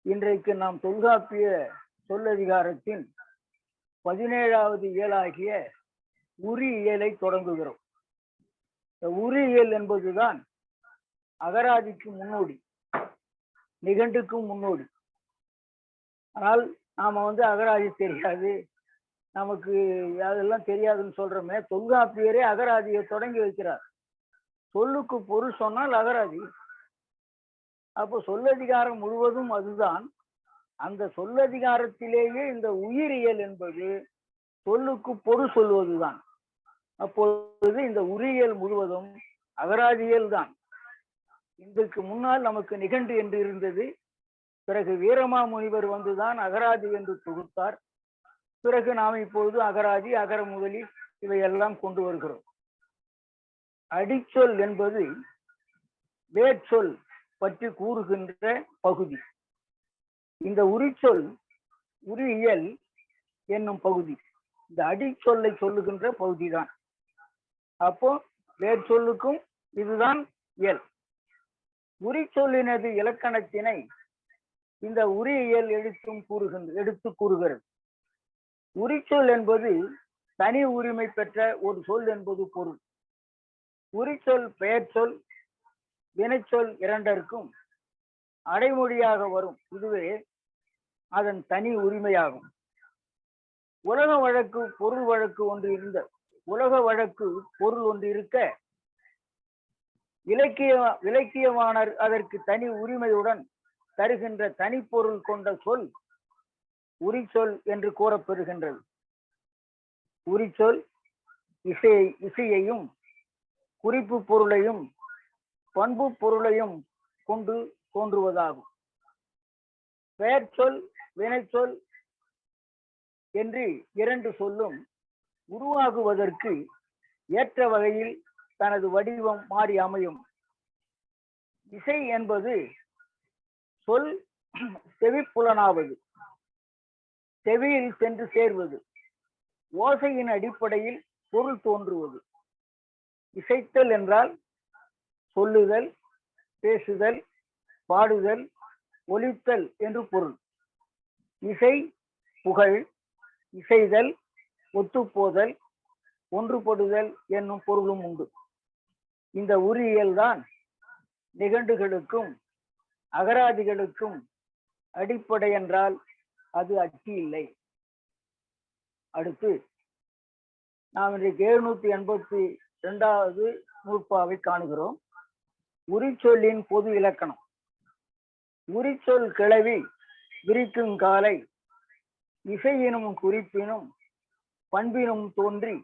இன்றைக்கு நாம் தொல்காப்பிய சொல்லதிகாரத்தின் 17வது இயலாகிய உரி இயலை தொடங்குகிறோம். உரி இயல் என்பதுதான் அகராதிக்கு முன்னோடி, நிகண்டுக்கும் முன்னோடி. ஆனால் நாம அகராதி தெரியாது, நமக்கு அதெல்லாம் தெரியாதுன்னு சொல்றோமே. தொல்காப்பியரே அகராதியை தொடங்கி வைக்கிறார். சொல்லுக்கு பொருள் சொன்னால் அகராதி. அப்போ சொல்லதிகாரம் முழுவதும் அதுதான். அந்த சொல்லதிகாரத்திலேயே இந்த உயிரியல் என்பது சொல்லுக்கு பொருள் சொல்வதுதான். அப்பொழுது இந்த உரியியல் முழுவதும் அகராதியல் தான். இதற்கு முன்னால் நமக்கு நிகண்டு என்று இருந்தது. பிறகு வீரமாமுனிவர் வந்துதான் அகராதி என்று தொகுத்தார். பிறகு நாம் இப்பொழுது அகராதி, அகர முதலி இவையெல்லாம் கொண்டு வருகிறோம். அடிச்சொல் என்பது வேர்ச்சொல் பற்றி கூறுகின்ற பகுதி. இந்த உரிச்சொல் உரியியல் என்னும் பகுதி இந்த அடிச்சொல்லை சொல்லுகின்ற பகுதி தான். அப்போ வேர்ச்சொல்லுக்கும் இதுதான் இயல். உரிச்சொல்லினது இலக்கணத்தினை இந்த உரியியல் எடுத்து கூறுகிறது. உரிச்சொல் என்பது தனி உரிமை பெற்ற ஒரு சொல் என்பது பொருள். உரிச்சொல் பெயர்ச்சொல் வினைச்சொல் இரண்டற்கும் அடைமொழியாக வரும். இதுவே அதன் தனி உரிமையாகும். உலக வழக்கு பொருள் வழக்கு ஒன்று இருந்த உலக வழக்கு பொருள் ஒன்று இருக்க இலக்கியமானர் அதற்கு தனி உரிமையுடன் தருகின்ற தனிப்பொருள் கொண்ட சொல் உரிச்சொல் என்று கூறப்பெறுகின்றது. உரிச்சொல் இசையையும் குறிப்பு பொருளையும் பண்பு பொருளையும் கொண்டு தோன்றுவதாகும். பெயர்ச்சொல் வினைச்சொல் என்று இரண்டு சொல்லும் உருவாகுவதற்கு ஏற்ற வகையில் தனது வடிவம் மாறி அமையும். இசை என்பது சொல் செவிப்புலனாவது, செவியில் சென்று சேர்வது, ஓசையின் அடிப்படையில் பொருள் தோன்றுவது. இசைத்தல் என்றால் சொல்லுதல், பேசுதல், பாடுதல், ஒலித்தல் என்று பொருள். இசை புகழ், இசைதல், ஒத்துப்போதல், ஒன்றுபடுதல் என்னும் பொருளும் உண்டு. இந்த உரியியல் தான் நிகண்டுகளுக்கும் அகராதிகளுக்கும் அடிப்படை என்றால் அது அச்சு இல்லை. அடுத்து நாம் இன்றைக்கு 782வது நூற்பாவை காணுகிறோம். உரிச்சொல்லின் பொது இலக்கணம். உரிச்சொல் கிளவி விரிக்கும் காலை இசையினும் குறிப்பினும் பண்பினும் தோன்றி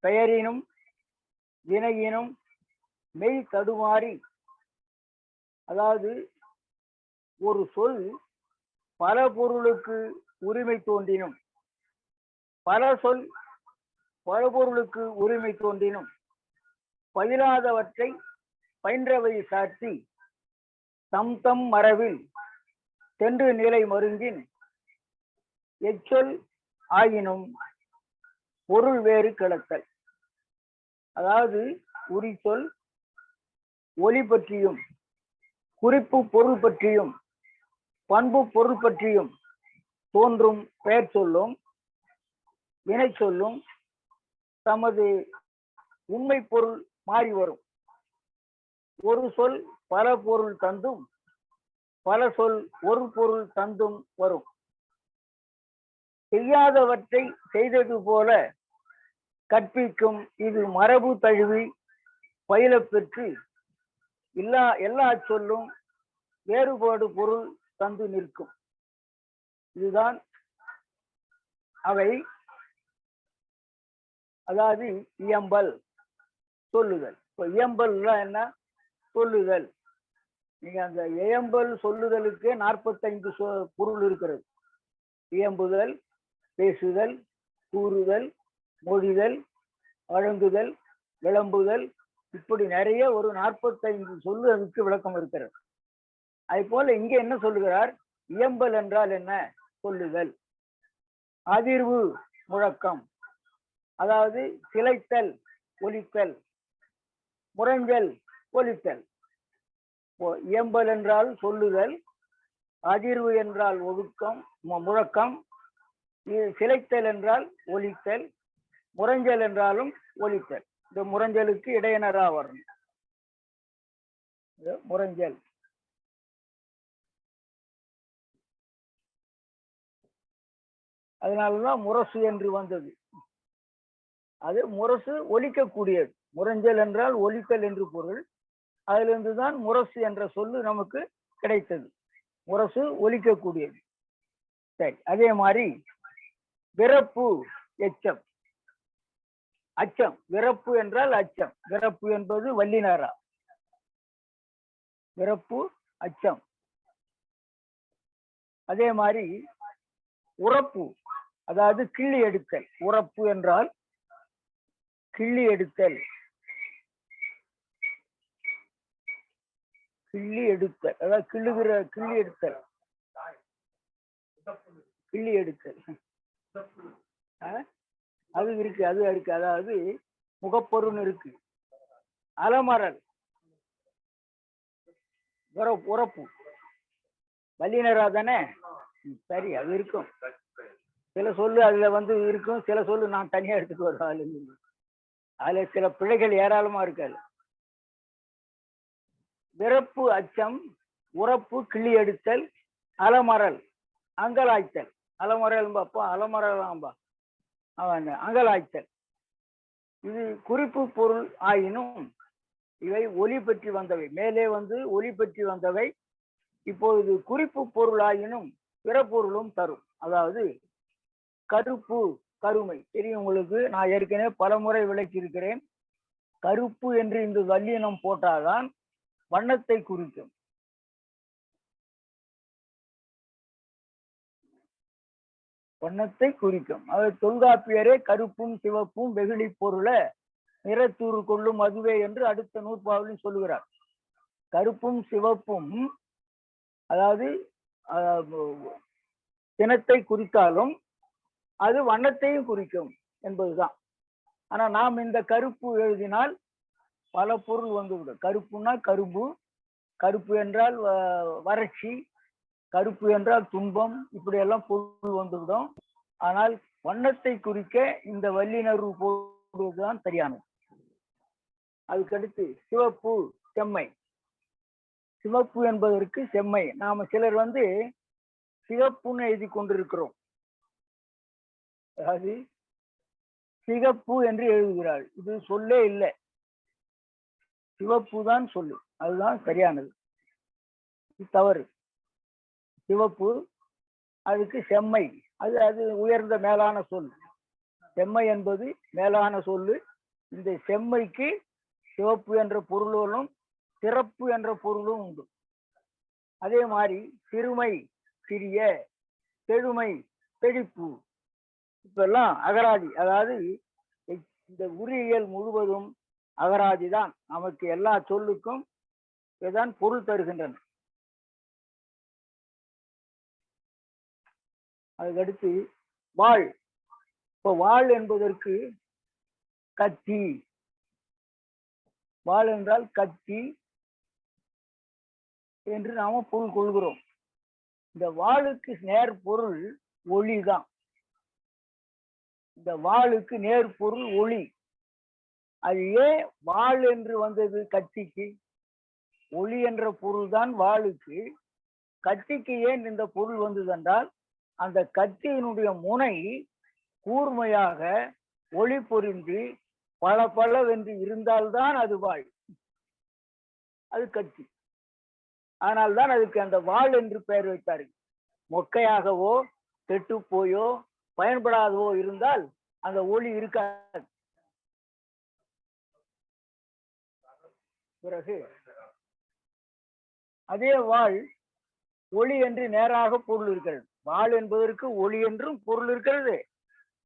பெயரினும் வினையினும் மெய் தடுமாறி, அதாவது ஒரு சொல் பல பொருளுக்கு உரிமை தோன்றினும், பல சொல் பல பொருளுக்கு உரிமை தோன்றினும் பதிலாதவற்றை பயின்றவை சாற்றி தம் தம் மரபில் சென்று நிலை மருங்கின் எச்சொல் ஆயினும் பொருள் வேறு கிளத்தல். அதாவது உரிச்சொல் ஒலி பற்றியும் குறிப்பு பொருள் பற்றியும் பண்பு பொருள் பற்றியும் தோன்றும் பெயர் சொல்லும் வினை சொல்லும் தமது உண்மை பொருள் மாறி வரும். ஒரு சொல் பல பொருள் தந்தும் பல சொல் ஒரு பொருள் தந்தும் வரும். செய்யாதவற்றை செய்தது போல கற்பிக்கும் இது மரபு தழுவி பயில பெற்று எல்லா சொல்லும் வேறுபாடு பொருள் தந்து நிற்கும். இதுதான் அவை. அதாவது இயம்பல் சொல்லுதல். இப்போ இயம்பல்லாம் என்ன? சொல்லுதல். நீங்க அந்த இயம்பல் சொல்லுதலுக்கு 45 பொருள் இருக்கிறது. இயம்புதல், பேசுதல், கூறுதல், மொழிதல், வழங்குதல், விளம்புதல், இப்படி நிறைய ஒரு 45 சொல்லு அதுக்கு விளக்கம் இருக்கிறது. அது போல இங்க என்ன சொல்லுகிறார்? இயம்பல் என்றால் என்ன? சொல்லுதல். அதிர்வு முழக்கம், அதாவது சிலைத்தல் ஒலித்தல், முரஞ்சல் ஒலித்தல். இயம்பல் என்றால் சொல்லுதல், அதிர்வு என்றால் ஒழுக்கம் முழக்கம், சிலைத்தல் என்றால் ஒலித்தல், முரஞ்சல் என்றாலும் ஒலித்தல். இந்த முரஞ்சலுக்கு இடையினரா வரணும். முரஞ்சல். அதனாலதான் முரசு என்று வந்தது. அது முரசு ஒலிக்கக்கூடியது. முரஞ்சல் என்றால் ஒலித்தல் என்று பொருள். அதிலிருந்துதான் முரசு என்ற சொல்லு நமக்கு கிடைத்தது. முரசு ஒலிக்கக்கூடியது. சரி, அதே மாதிரி விரப்பு, எச்சம், அச்சம். விரப்பு என்றால் அச்சம். விரப்பு என்பது வல்லினரா. விரப்பு, அச்சம். அதே மாதிரி உறப்பு, அதாவது கிள்ளி எடுத்தல். உறப்பு என்றால் கிள்ளி எடுத்தல். கிள்ளி எடுத்தல், அதாவது கிள்ளுகிற, கிள்ளி எடுத்தல், கிள்ளி எடுத்தல். அது இருக்கு, அது இருக்கு. அதாவது முகப்பொருள் இருக்கு. அலமரல், உறப்பு, வல்லினரா தானே. சரி, அது இருக்கும். சில சொல்லு அதுல இருக்கும், சில சொல்லு நான் தனியா எடுத்துட்டு வருவேன். அதுல சில பிழைகள் ஏராளமா இருக்காது. விரப்பு, அச்சம், உறப்பு, கிள்ளி எடுத்தல், அலமரல், அங்கலாய்த்தல். அலமரல் பாப்பா, அலமரலாம்பா, அவன் அங்கலாய்த்தல். இது குறிப்பு பொருள் ஆயினும் இவை ஒலி பற்றி வந்தவை. மேலே ஒலி பற்றி வந்தவை. இப்பொழுது குறிப்பு பொருள் ஆயினும் பிற பொருளும் தரும். அதாவது கருப்பு, கருமை தெரியும் உங்களுக்கு. நான் ஏற்கனவே பல முறை விளக்கி இருக்கிறேன். கருப்பு என்று இந்த வல்லினம் போட்டால்தான் வண்ணத்தை குறிக்கும். வண்ணத்தை குறிக்கும். அது தொல்காப்பியரே கருப்பும் சிவப்பும் வெகுளி பொருளை நிறத்தூறு கொள்ளும் அதுவே என்று அடுத்த நூற்பாவிலும் சொல்லுகிறார். கருப்பும் சிவப்பும் அதாவது சினத்தை குறித்தாலும் அது வண்ணத்தையும் குறிக்கும் என்பதுதான். ஆனா நாம் இந்த கருப்பு எழுதினால் பல பொருள் வந்துவிடும். கருப்புன்னா கரும்பு, கருப்பு என்றால் வறட்சி, கருப்பு என்றால் துன்பம், இப்படி எல்லாம் பொருள் வந்துவிடும். ஆனால் வண்ணத்தை குறிக்க இந்த வல்லினர்வு போடுவதுதான் சரியானது. அதுக்கடுத்து சிவப்பு, செம்மை. சிவப்பு என்பதற்கு செம்மை. நாம சிலர் சிகப்புன்னு எழுதி கொண்டிருக்கிறோம். அதாவது சிகப்பு என்று எழுதுகிறாள். இது சொல்லே இல்லை, சிவப்பு தான் சொல்லு. அதுதான் சரியானது. தவறு. சிவப்பு, அதுக்கு செம்மை, அது அது உயர்ந்த மேலான சொல். செம்மை என்பது மேலான சொல்லு. இந்த செம்மைக்கு சிவப்பு என்ற பொருளும் சிறப்பு என்ற பொருளும் உண்டு. அதே மாதிரி சிறுமை, சிறிய, செழுமை, செழிப்பு, இப்பெல்லாம் அகராதி. அதாவது இந்த உரியியல் முழுவதும் அகராதி தான் நமக்கு எல்லா சொல்லுக்கும் இதுதான் பொருள் தருகின்றன. அதுக்கடுத்து வாழ். இப்போ வாழ் என்பதற்கு கத்தி. வாழ் என்றால் கத்தி என்று நாம பொருள் கொள்கிறோம். இந்த வாளுக்கு நேர் பொருள் ஒளிதான். இந்த வாளுக்கு நேர் பொருள் ஒளி. அது ஏன் வாழ் என்று வந்தது கத்திக்கு? ஒளி என்ற பொருள் தான் வாளுக்கு. கத்திக்கு ஏன் இந்த பொருள் வந்தது என்றால் அந்த கத்தியினுடைய முனை கூர்மையாக ஒளி பொருந்தி பல பலவென்று இருந்தால்தான் அது வாழ், அது கத்தி. ஆனால்தான் அதுக்கு அந்த வாழ் என்று பெயர் வைத்தார்கள். மொக்கையாகவோ கெட்டு போயோ பயன்படாதவோ இருந்தால் அந்த ஒளி இருக்காது. பிறகு அதே வாழ் ஒளி என்று நேராக பொருள் இருக்கிறது. வாழ் என்பதற்கு ஒளி என்றும் பொருள் இருக்கிறது,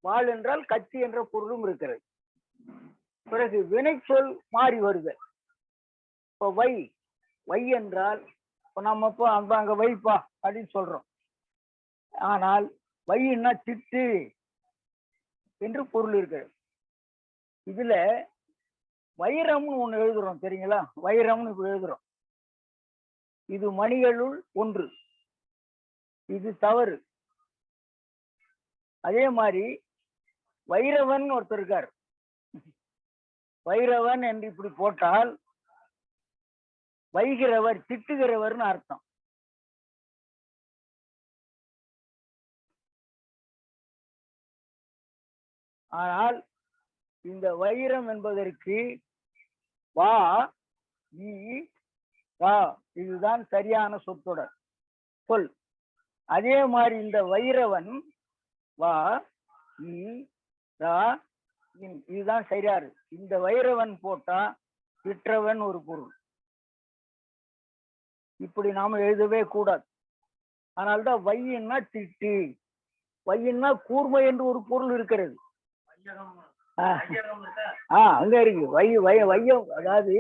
வாழ் என்றால் கத்தி என்ற பொருளும் இருக்கிறது. பிறகு வினை சொல் மாறி வருதல். இப்போ வை, வை என்றால் நம்ம அங்க வைப்பா அப்படின்னு சொல்றோம். ஆனால் வைன்னா திட்டு என்று பொருள் இருக்கிறது. இதுல வைரம்னு ஒண்ணு எழுதுறோம் தெரியுங்களா? வைரம்னு இப்ப எழுதுறோம். இது மணிகளுள் ஒன்று. இது தவறு. அதே மாதிரி வைரவன் ஒருத்தர் இருக்கார். வைரவன் என்று இப்படி போட்டால் வைகிறவர், திட்டுகிறவர்னு அர்த்தம். ஆனால் இந்த வைரம் என்பதற்கு வா ஈ ரா இதுதான் சரியான சொற்றொடர் சொல். அதே மாதிரி இந்த வைரவன் வா ஈ ரா இதுதான் சரியாரு. இந்த வைரவன் போட்டா விற்றவன் ஒரு பொருள். இப்படி நாம எழுதவே கூடாது. அதனால்தான் வையின்னா திட்டு, வையின்னா கூர்மை என்று ஒரு பொருள் இருக்கிறது. அங்க இருக்கு வையம், அதாவது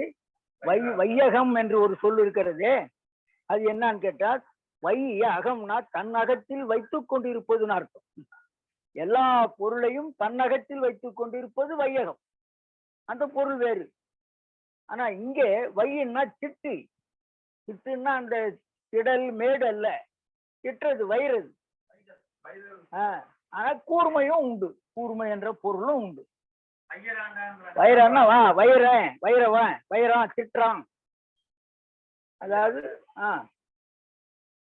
வையகம் என்று ஒரு சொல் இருக்கிறது. அது என்னன்னு கேட்டா அகம்னா தன்னகத்தில் வைத்துக் கொண்டிருப்பதுன்னு அர்த்தம். எல்லா பொருளையும் தன்னகத்தில் வைத்துக் கொண்டிருப்பது வையகம். அந்த பொருள் வேறு. ஆனா இங்கே வையின்னா திட்டு. திட்டுன்னா அந்த திடல் மேடு அல்ல, திட்டுறது வைரது. ஆனா கூர்மையும் உண்டு, கூர்மை என்ற பொருளும் உண்டு. வைரன்னா வைரவன் வைரம் திட்டுறான், அதாவது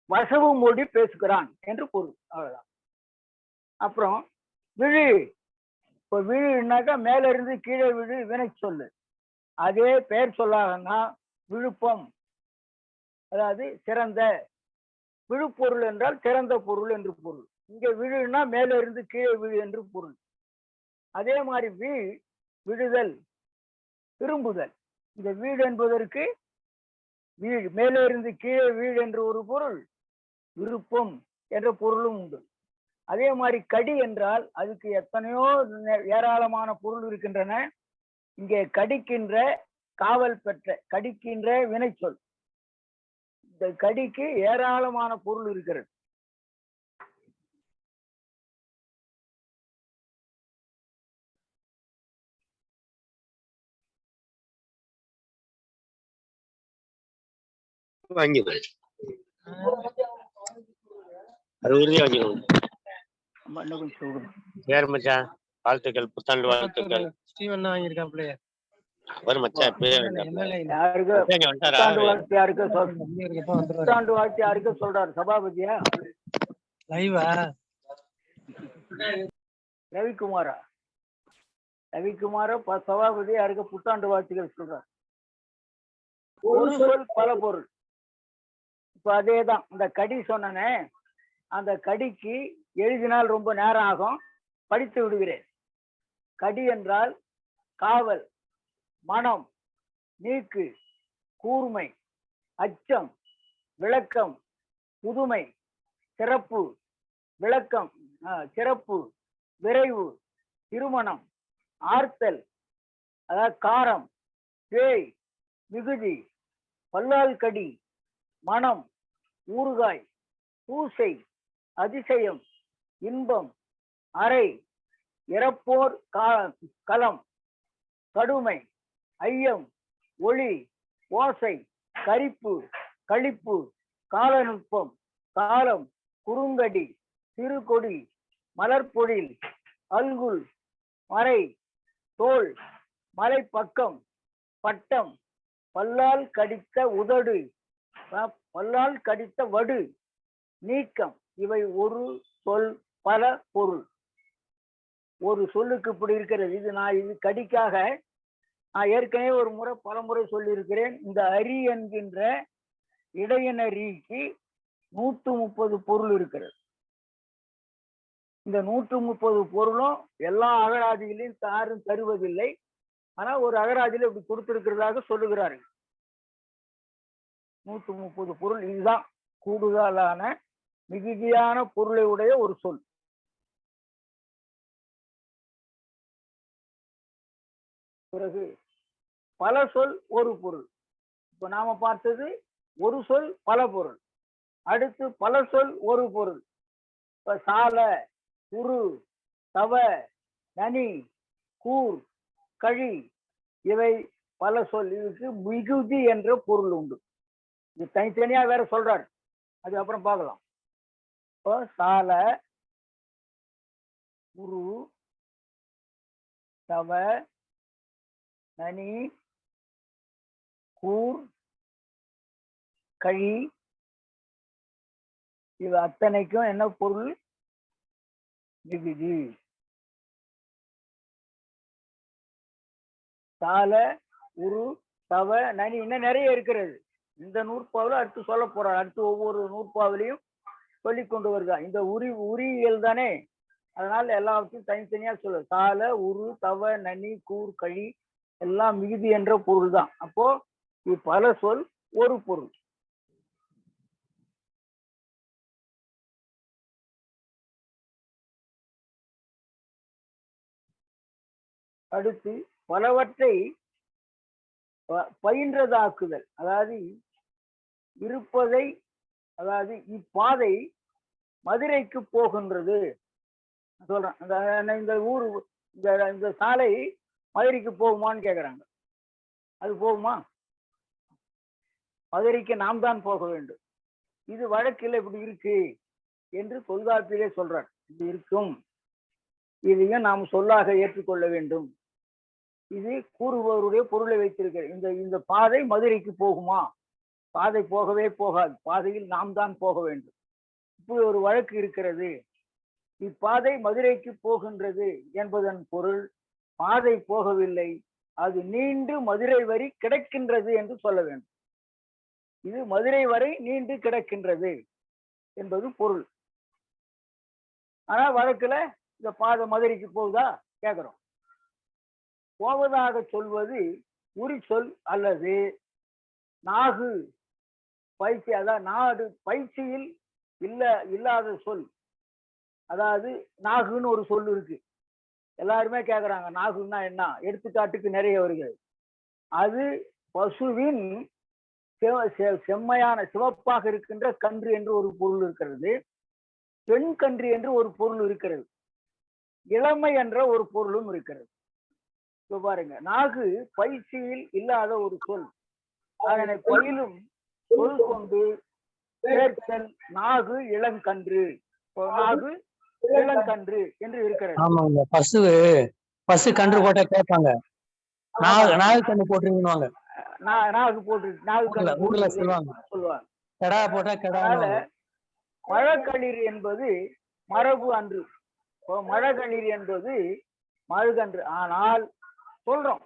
வசவு மொழி பேசுகிறான் என்று பொருள். அவ்வளவுதான். அப்புறம் விழு. இப்போ விழுனாக்கா மேல இருந்து கீழே விழு வினை சொல்லு. அதே பெயர் சொல்லாகனா விழுப்பம், அதாவது சிறந்த. விழுப்பொருள் என்றால் சிறந்த பொருள் என்று பொருள். இங்க விழுனா மேல இருந்து கீழே விழு என்று பொருள். அதே மாதிரி விழுதல், திரும்புதல். இந்த வீடு என்பதற்கு வீடு மேலே இருந்து கீழே வீடு என்று ஒரு பொருள், விருப்பம் என்ற பொருளும் உண்டு. அதே மாதிரி கடி என்றால் அதுக்கு எத்தனையோ ஏராளமான பொருள் இருக்கின்றன. இங்கே கடிக்கின்ற, காவல் பெற்ற, கடிக்கின்ற வினைச்சொல். இந்த கடிக்கு ஏராளமான பொருள் இருக்கிறது. வாழ்த்துக்கள், புத்தாண்டு வாழ்த்துக்கள். ஸ்டீவன் வாங்கியிருக்காப்ல அவர் மச்சான். புத்தாண்டு வாழ்த்து யாருக்கு சொல்றாரு? சபாபதியா? லைவா? ரவிக்குமாரா? ரவிக்குமார சபாபதி யாருக்கு புத்தாண்டு வாழ்த்துக்கள் சொல்றாரு? ஒரு சொல் பல பொருள். இப்ப அதேதான் இந்த கடி சொன்னனே, அந்த கடிக்கு எழுதினால் ரொம்ப நேரம் ஆகும், படித்து விடுகிறேன். கடி என்றால் காவல், மனம், நீக்கு, கூர்மை, அச்சம், விளக்கம், புதுமை, சிறப்பு, விளக்கம், சிறப்பு, விரைவு, திருமணம், ஆர்த்தல், அதாவது காரம், பேய், மிகுதி, பல்லால் கடி, மனம், ஊறுகாய், பூசை, அதிசயம், இன்பம், அறை, இறப்போர் களம், கடுமை, ஐயம், ஒளி, ஓசை, கரிப்பு, களிப்பு, காலநுட்பம், காலம், குறுங்கடி, திருக்கொடி, மலர்பொழில், அல்குல், மறை, தோல், மலைப்பக்கம், பட்டம், பல்லால் கடித்த உதடு, பல்லால் கடித்த வடு, நீக்கம். இவை ஒரு சொல் பல பொருள். ஒரு சொல்லுக்கு இப்படி இருக்கிறது. இது கடிக்காக நான் ஏற்கனவே ஒரு முறை பல முறை சொல்லியிருக்கிறேன். இந்த அரி என்கின்ற இடையினரிக்கு 130 பொருள் இருக்கிறது. இந்த 130 பொருளும் எல்லா அகராதிகளையும் யாரும் தருவதில்லை. ஆனா ஒரு அகராதியில இப்படி கொடுத்திருக்கிறதாக சொல்லுகிறார்கள். 130 பொருள். இதுதான் கூடுதலான மிகுதியான பொருளை உடைய ஒரு சொல். பிறகு பல சொல் ஒரு பொருள். இப்ப நாம பார்த்தது ஒரு சொல் பல பொருள். அடுத்து பல சொல் ஒரு பொருள். இப்ப சால, குரு, தவ, நனி, கூர், கழி இவை பல சொல். இதுக்கு மிகுதி என்ற பொருள் உண்டு. இது தனித்தனியா வேற சொல்றாரு, அது அப்புறம் பார்க்கலாம். இப்போ சால உரு தவ நனி கூர் கழி இது அத்தனைக்கும் என்ன பொருள்? விகுதி. சால உரு தவ நனி இன்னும் நிறைய இருக்கிறது. இந்த நூற்பாவில் அடுத்து சொல்ல போறார். அடுத்து ஒவ்வொரு நூற்பாவிலையும் சொல்லி கொண்டு வருதா. இந்த உரியியல் தானே, அதனால எல்லாவற்றையும் தனித்தனியா சொல்ல. சால உரு தவ நனி கூர் கழி எல்லாம் மிகுதி என்ற பொருள் தான். அப்போ இது பல சொல் ஒரு பொருள். அடுத்து பலவற்றை பயின்றதாக்குதல், அதாவது இருப்பதை, அதாவது இப்பாதை மதுரைக்கு போகின்றது சொல்றேன். இந்த ஊர் இந்த சாலை மதுரைக்கு போகுமான்னு கேக்குறாங்க. அது போகுமா? மதுரைக்கு நாம் தான் போக வேண்டும். இது வழக்கில் இப்படி இருக்கு என்று தொல்காப்பிலே சொல்றார். இது இருக்கும், இதையும் நாம் சொல்லாக ஏற்றுக்கொள்ள வேண்டும். இது கூறுபவருடைய பொருளை வைத்திருக்கிற இந்த பாதை மதுரைக்கு போகுமா? பாதை போகவே போகாது, பாதையில் நாம் தான் போக வேண்டும். இப்படி ஒரு வழக்கு இருக்கிறது. இப்பாதை மதுரைக்கு போகின்றது என்பதன் பொருள் பாதை போகவில்லை, அது நீண்டு மதுரை வரை கிடக்கின்றது என்று சொல்ல வேண்டும். இது மதுரை வரை நீண்டு கிடக்கின்றது என்பது பொருள். ஆனா வழக்குல இந்த பாதை மதுரைக்கு போகுதா கேக்குறோம். போவதாக சொல்வது உரி சொல் அல்லது நாகு பயிற்சி, அதாவது நாடு பயிற்சியில் இல்லாத சொல். அதாவது நாகுன்னு ஒரு சொல் இருக்கு, எல்லாருமே கேக்குறாங்க நாகுன்னா என்ன, எடுத்துக்காட்டுக்கு நிறைய வருகிறது. அது பசுவின் செம்மையான சிவப்பாக இருக்கின்ற கன்று என்று ஒரு பொருள் இருக்கிறது, பெண் கன்று என்று ஒரு பொருள் இருக்கிறது, இளமை என்ற ஒரு பொருளும் இருக்கிறது. பாருங்க, நாகு பயிற்சியில் இல்லாத ஒரு சொல், அதனை பயிலும் சொல் கொண்டு சேர்த்தல் நாகு இளங்கன்று, நாகு இளங்கன்று என்று இருக்கிறது. ஆமாங்க, பசு கன்று போட்டா கேட்பாங்க, நாகு கன்று போட்டுருவாங்க, நாகு போட்டு நாகு ஊர்ல சொல்லுவாங்க. கடா போட்டா கடா. மழக்களிர் என்பது மரபு அன்று, மழகளிர் என்பது மழுகன்று. ஆனால் சொல்றோம்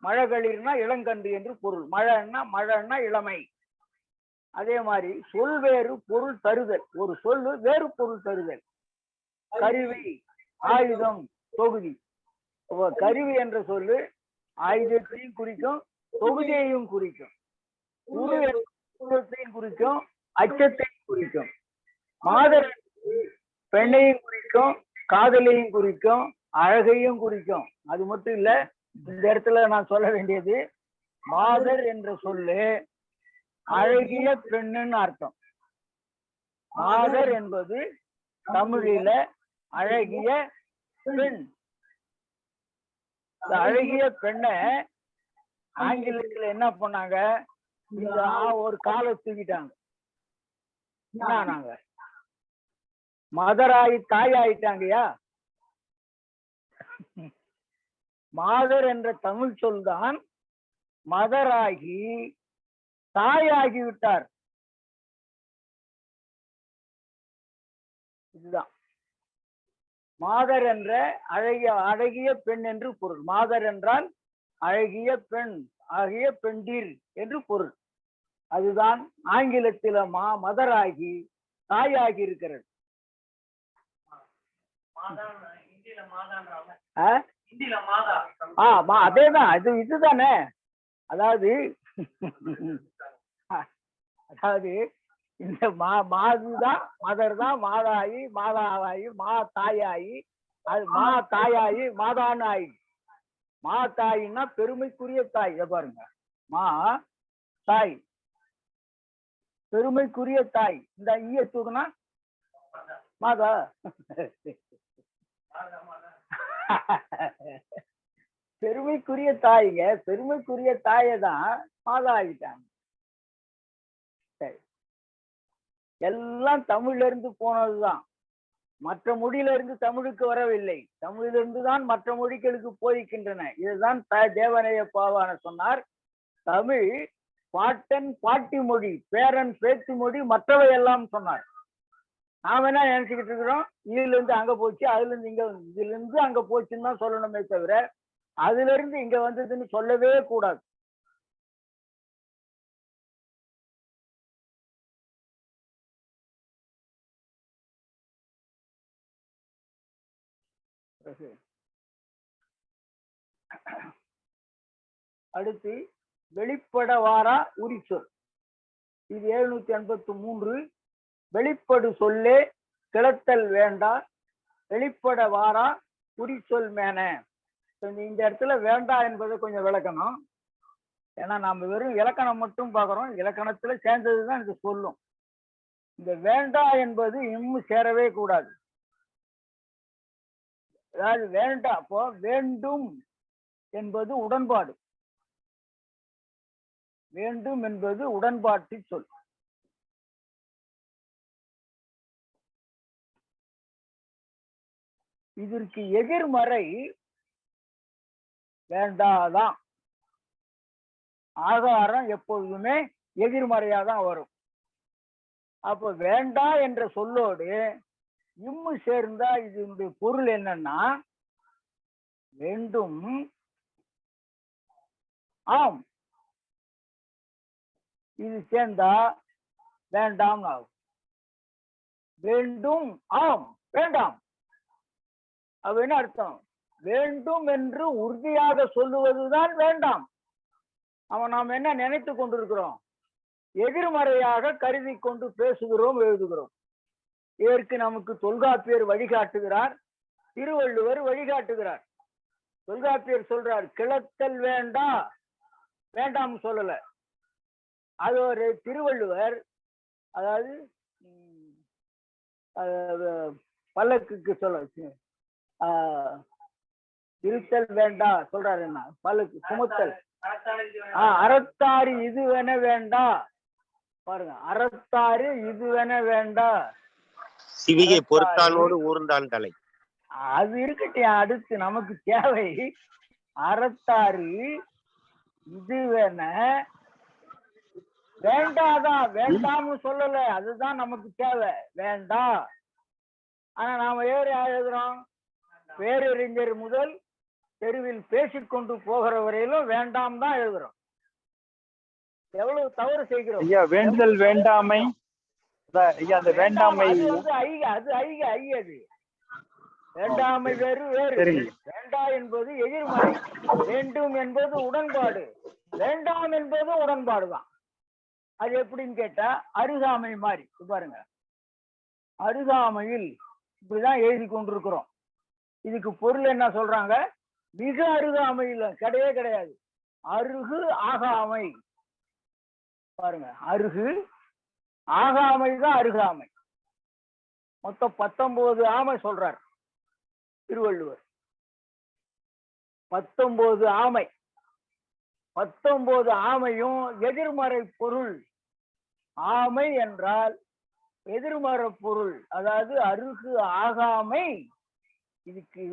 மழகளிர்னா இளங்கன்று என்று பொருள், மழைன்னா இளமை. அதே மாதிரி சொல் வேறு பொருள் தருதல், ஒரு சொல்லு வேறு பொருள் தருதல். கருவி, ஆயுதம், தொகுதி. கருவி என்ற சொல்லு ஆயுதத்தையும் குறிக்கும், தொகுதியையும் குறிக்கும். உருவத்தையும் குறிக்கும், அச்சத்தையும் குறிக்கும். மாதர் பெண்ணையும் குறிக்கும், காதலையும் குறிக்கும், அழகையும் குறிக்கும். அது மட்டும் இல்ல, இந்த இடத்துல நான் சொல்ல வேண்டியது, மாதர் என்ற சொல்லு அழகிய பெண்ணுன்னு அர்த்தம். மாதர் என்பது தமிழில அழகிய பெண். இந்த அழகிய பெண்ணை ஆங்கிலத்துல என்ன பண்ணாங்க, இந்த ஒரு காலை தூக்கிட்டாங்க, மதராயி தாயாயிட்டாங்கயா. மாதர் என்ற தமிழ் சொல் தான் மதராகி தாயாகி விட்டார். இதுதான் மாதர் என்ற அழகிய பெண் என்று பொருள். மாதர் என்றால் அழகிய பெண், ஆகிய பெண்டீர் என்று பொருள். அதுதான் ஆங்கிலத்தில மதராகி தாயாகி இருக்கிறது. அதேதான், இதுதானே. அதாவது இந்த மாதுதான் மதர் தான் மாதாயி, மாதாவாயி, தாயாயி, அது தாயாயி மாதானாயி. தாயின்னா பெருமைக்குரிய தாய். இதை பாருங்க, தாய் பெருமைக்குரிய தாய். இந்த ஈய தூக்குனா மாதா. பெருமைக்குரிய தாய்ங்க, பெருமைக்குரிய தாயை தான் மாதா ஆகிட்டாங்க. எல்லாம் தமிழ்ல இருந்து போனதுதான். மற்ற மொழியில இருந்து தமிழுக்கு வரவில்லை. தமிழிலிருந்து தான் மற்ற மொழிகளுக்கு போயிருக்கின்றன. இதுதான் தேவநேய பாவாணர் சொன்னார். தமிழ் பாட்டன் பாட்டி மொழி, பேரன் பேத்தி மொழி, மற்றவை எல்லாம் சொன்னார். நாம என்ன நினைச்சுக்கிட்டு இருக்கிறோம், இதுல இருந்து அங்க போச்சு, அதுல இருந்து இங்க, இதுல இருந்து அங்க போச்சுன்னு தான் சொல்லணுமே தவிர அதுல இருந்து இங்க வந்ததுன்னு சொல்லவே கூடாது. அடுத்து வெளிப்பட வாரா உரிச்சொல். இது 783. வெளிப்படு சொல்லே கிளத்தல் வேண்டா, வெளிப்பட வாரா உரிச்சொல் மேன. இந்த இடத்துல வேண்டா என்பதை கொஞ்சம் விளக்கணும். ஏன்னா நாம வெறும் இலக்கணம் மட்டும் பார்க்கிறோம், இலக்கணத்துல சேர்ந்ததுதான் இது சொல்லும். இந்த வேண்டா என்பது இன்னும் சேரவே கூடாது. அதாவது வேண்டா, அப்போ வேண்டும் என்பது உடன்பாடு. வேண்டும் என்பது உடன்பாட்டு சொல். இதற்கு எதிர்மறை வேண்டாதான். ஆகாரம் எப்பொழுதுமே எதிர்மறையாதான் வரும். அப்ப வேண்டா என்ற சொல்லோடு இம்மு சேர்ந்தா இது பொருள் என்னன்னா, வேண்டும் ஆம், இது சேர்ந்தா வேண்டாம் ஆகும். வேண்டும் ஆம் வேண்டாம், அது என்ன அர்த்தம்? வேண்டும் என்று உறுதியாக சொல்லுவதுதான் வேண்டாம். அவன் நாம் என்ன நினைத்து கொண்டிருக்கிறோம், எதிர்மறையாக கருதி கொண்டு பேசுகிறோம், எழுதுகிறோம். இதற்கு நமக்கு தொல்காப்பியர் வழிகாட்டுகிறார், திருவள்ளுவர் வழிகாட்டுகிறார். தொல்காப்பியர் சொல்றார், கிளத்தல் வேண்டா, வேண்டாம் சொல்லல. அது ஒரு திருவள்ளுவர், அதாவது பல்லக்குக்கு சொல்ல இருத்தல் வேண்டா சொல்றாரு. என்ன பல்லக்கு சுமத்தல், அறத்தாறு இதுவென வேண்டா. பாருங்க, அறத்தாறு இதுவென வேண்டா, சிவிகை பொறுத்தானோடு ஊர்ந்தான் தலை. அது இருக்கட்டும். அடுத்து நமக்கு தேவை அறத்தாறு இதுவென வேண்டாதான், வேண்டாம்னு சொல்லல, அதுதான் நமக்கு தேவை, வேண்டா. ஆனா நாம எழுதுறோம், பேரறிஞர் முதல் தெருவில் பேசிக்கொண்டு போகிற வரையிலும் வேண்டாம் தான் எழுதுறோம். எவ்வளவு தவறு செய்கிறோம் ஐயா. வேண்டுதல் வேண்டாமை ஐயா, அந்த வேண்டாமை அது அது வேண்டாமை வேறு வேறு. வேண்டா என்பது எதிர்மறை, வேண்டும் என்பது உடன்பாடு, வேண்டாம் என்பது உடன்பாடுதான். அது எப்படின்னு கேட்டா அருகாமை மாதிரி. பாருங்க, அருகாமையில் இப்படிதான் எழுதி கொண்டிருக்கிறோம். இதுக்கு பொருள் என்ன சொல்றாங்க, மிக அருகாமையில் கிடையவே கிடையாது, அருகு ஆகாமை. பாருங்க, அருகு ஆகாமை தான் அருகாமை. மொத்தம் 19 ஆமை சொல்றார் திருவள்ளுவர். 19 ஆமை, 19 ஆமையும் எதிர்மறை பொருள். ஆமை என்றால் எதிர்மறை பொருள், அதாவது அருகு ஆகாமை. இதுக்கு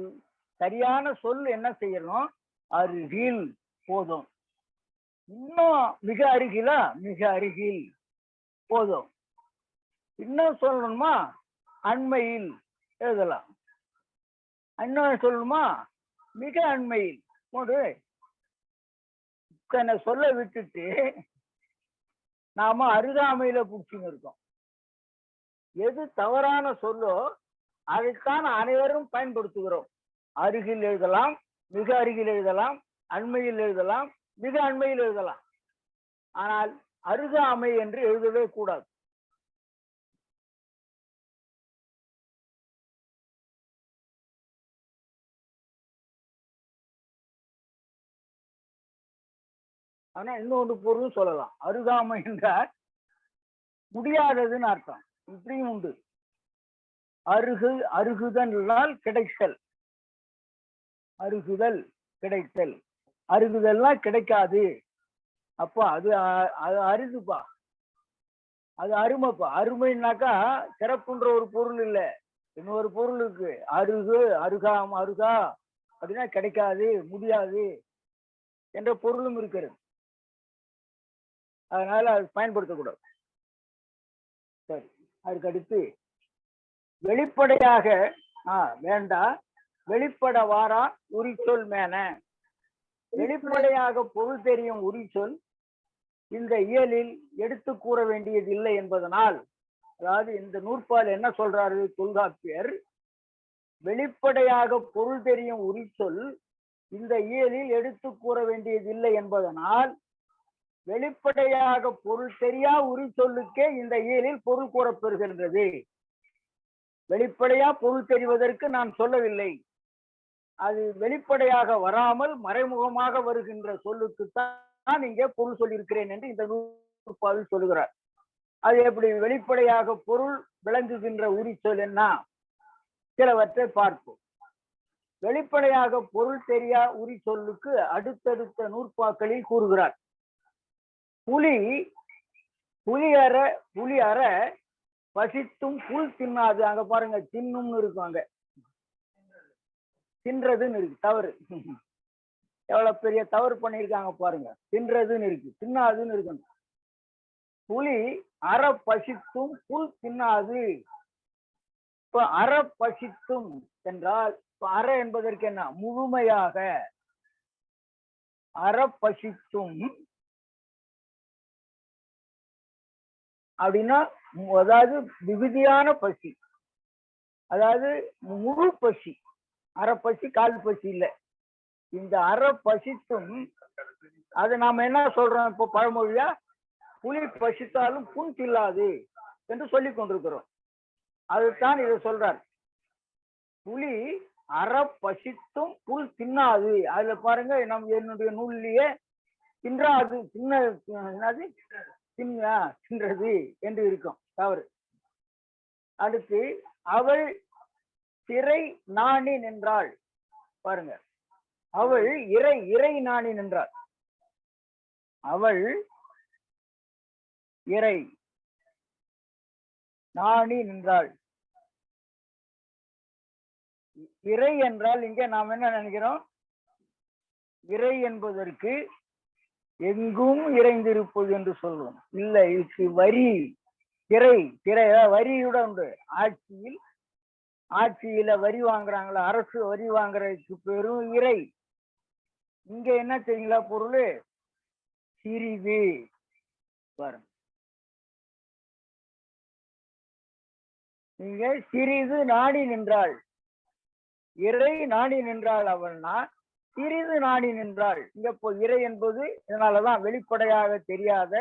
சரியான சொல் என்ன செய்யணும், அருகில் போதும். இன்னும் மிக அருகிலா, மிக அருகில் போதும். இன்னும் சொல்லணுமா, அண்மையில் எழுதலாம். இன்னும் சொல்லணுமா, மிக அண்மையில் போடு. இத்தனை சொல்ல விட்டுட்டு நாம அருகாமையில புடிச்சுன்னு இருக்கோம். எது தவறான சொல்லோ அதைத்தான் அனைவரும் பயன்படுத்துகிறோம். அருகில் எழுதலாம், மிக அருகில் எழுதலாம், அண்மையில் எழுதலாம், மிக அண்மையில் எழுதலாம். ஆனால் அருகாமை என்று எழுதவே கூடாது. ஆனா இன்னொன்று பொருள் சொல்லலாம், அருகாமை என்றால் முடியாததுன்னு அர்த்தம். இப்படியும் உண்டு. அருகுதல் கிடைத்தல், அருகுதல் கிடைத்தல், அருகுதல்னா கிடைக்காது. அப்பா அது அரிதுப்பா, அது அருமைப்பா. அருமைன்னாக்கா சிறப்புன்ற ஒரு பொருள் இல்ல, இன்னொரு பொருள் இருக்கு. அருகு, அருகாம், அருகா அப்படின்னா கிடைக்காது, முடியாது என்ற பொருளும் இருக்கிறது. அதனால அது பயன்படுத்தக்கூடாது. சரி, அதுக்கு அடுத்து வெளிப்படையாக வேண்டா வெளிப்பட வாரா உரிச்சொல் மேன. வெளிப்படையாக பொருள் தெரியும் உரிச்சொல் இந்த இயலில் எடுத்து கூற வேண்டியதில்லை என்பதனால், அதாவது இந்த நூற்பால் என்ன சொல்றாரு தொல்காப்பியர், வெளிப்படையாக பொருள் தெரியும் உரிச்சொல் இந்த இயலில் எடுத்து கூற வேண்டியதில்லை என்பதனால், வெளிப்படையாக பொருள் தெரியா உரிச்சொல்லுக்கே இந்த இயலில் பொருள் கூறப்பெறுகின்றது. வெளிப்படையா பொருள் தெரிவதற்கு நான் சொல்லவில்லை, அது வெளிப்படையாக வராமல் மறைமுகமாக வருகின்ற சொல்லுக்குத்தான் இங்கே பொருள் சொல்லியிருக்கிறேன் என்று இந்த நூற்பாவில் சொல்லுகிறார். அது எப்படி வெளிப்படையாக பொருள் விளங்குகின்ற உரிச்சொல் என்ன, சிலவற்றை பார்ப்போம். வெளிப்படையாக பொருள் தெரியா உரிச்சொல்லுக்கு அடுத்தடுத்த நூற்பாக்களில் கூறுகிறார். புலி அற பசித்தும் புல் தின்னாது. அங்க பாருங்க, தின்னும்னு இருக்கும், அங்க தின்றதுன்னு இருக்கு. தவறு, எவ்வளவு பெரிய தவறு பண்ணியிருக்காங்க பாருங்க. தின்றதுன்னு இருக்கு, தின்னாதுன்னு இருக்கணும். புலி அற பசித்தும் புல் தின்னாது. இப்ப அற பசித்தும் என்றால் அற என்பதற்கு என்ன, முழுமையாக. அற பசித்தும் அப்படின்னா அதாவது விகுதியான பசி, அதாவது முழு பசி. அரை பசி கால் பசி இல்ல. இந்த அரை பசித்தும் அதை நாம என்ன சொல்றோம் இப்போ பழமொழியா, புலி பசித்தாலும் புண் தில்லாது என்று சொல்லி கொண்டிருக்கிறோம். அதுதான் இதை சொல்றார். புலி அற பசித்தும் புல் தின்னாது. அதுல பாருங்க, என்னுடைய நூலிலேயே தின்றாது, என்னது தின்றது என்று இருக்கும். தவறு. அடுத்து அவள் சிறை நாணி நின்றாள். பாருங்க, அவள் இறை நாணி நின்றாள். அவள் இறை நாணி நின்றாள். இறை என்றால் இங்கே நாம் என்ன நினைக்கிறோம், இறை என்பதற்கு எங்கும் இறைந்திருப்பது என்று சொல்லுவோம். இல்லை, இதுக்கு வரி, திரை வரியுடன் ஆட்சியில வரி வாங்குறாங்களா, அரசு வரி வாங்குறதுக்கு பெரும் இறை. இங்க என்ன செய்யுங்களா பொருள், சிறிது. பாருங்க, நீங்க சிறிது நாடி நின்றாள், இறை நாடி நின்றாள் அவள்னா சிறிது நாடி நின்றாள். இங்க இப்போ இறை என்பது இதனாலதான் வெளிப்படையாக தெரியாத,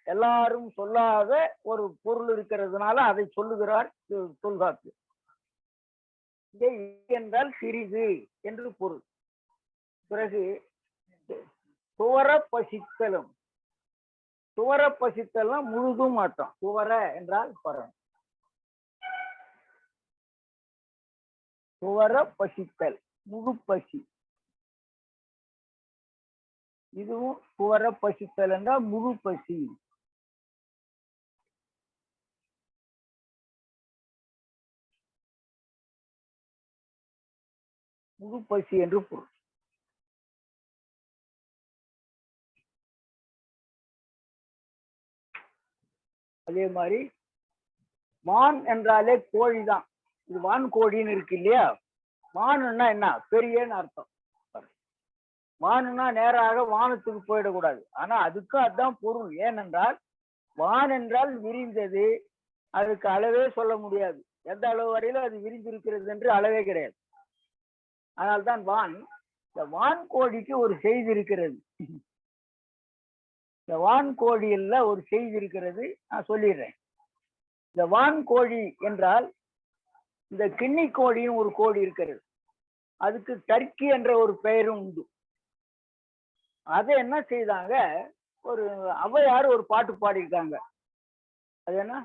எல்லாரும் சொல்லாத ஒரு பொருள் இருக்கிறதுனால அதை சொல்லுகிறார் தொல்காப்பியர். இங்கே என்றால் சிறிது என்று பொருள். பிறகு துவர பசித்தலும். துவர பசித்தலும் முழுதும் மாட்டோம். துவர என்றால் பரம். துவர பசித்தல் முழு பசி. இதுவும் துவர பசித்தல் என்றால் முழு பசி. முழு பசி என்று பொருள். அதே மாதிரி மான் என்றாலே கோழிதான். இது வான் கோழின்னு இருக்கு இல்லையா. வானுன்னா என்ன, பெரியன்னு அர்த்தம். வானுன்னா நேராக வானத்துக்கு போயிடக்கூடாது. ஆனா அதுக்கும் அதுதான் பொருள். ஏனென்றால் வான் என்றால் விரிந்தது, அதுக்கு அளவே சொல்ல முடியாது. எந்த அளவு வரையிலும் அது விரிந்திருக்கிறது என்று அளவே கிடையாது. அதனால்தான் வான். இந்த வான் கோழிக்கு ஒரு செய்தி இருக்கிறது. இந்த வான் கோழியில ஒரு செய்தி இருக்கிறது, நான் சொல்லிடுறேன். இந்த வான் கோழி என்றால் இந்த கிண்ணி கோழியும் ஒரு கோழி இருக்கிறது. அதுக்கு டர்க்கி என்ற ஒரு பெயரும் உண்டு. அதை என்ன செய்தாங்க, ஒரு ஔவையார் ஒரு பாட்டு பாடியிருக்காங்க. அது என்ன,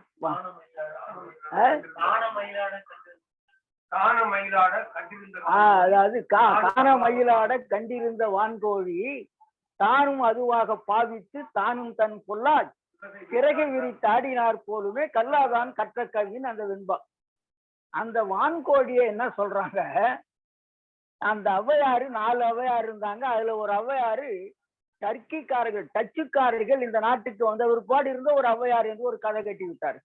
அதாவது காண மயிலாட கண்டிருந்த வான்கோழி தானும் அதுவாக பாவித்து தானும் தன் பொல்லா சிறகை விரித்தாடினார் போலுமே கல்லாதான் கற்ற கவின்னு அந்த வெண்பா. அந்த வான்கோழியை என்ன சொல்றாங்க, அந்த ஔவையாரு 4 ஔவையார் இருந்தாங்க. அதுல ஒரு ஔவையாரு டர்க்கிக்காரர்கள் டச்சுக்காரர்கள் இந்த நாட்டுக்கு வந்த ஒருபாடு இருந்த ஒரு ஔவையார் என்று ஒரு கதை கட்டி விட்டார்.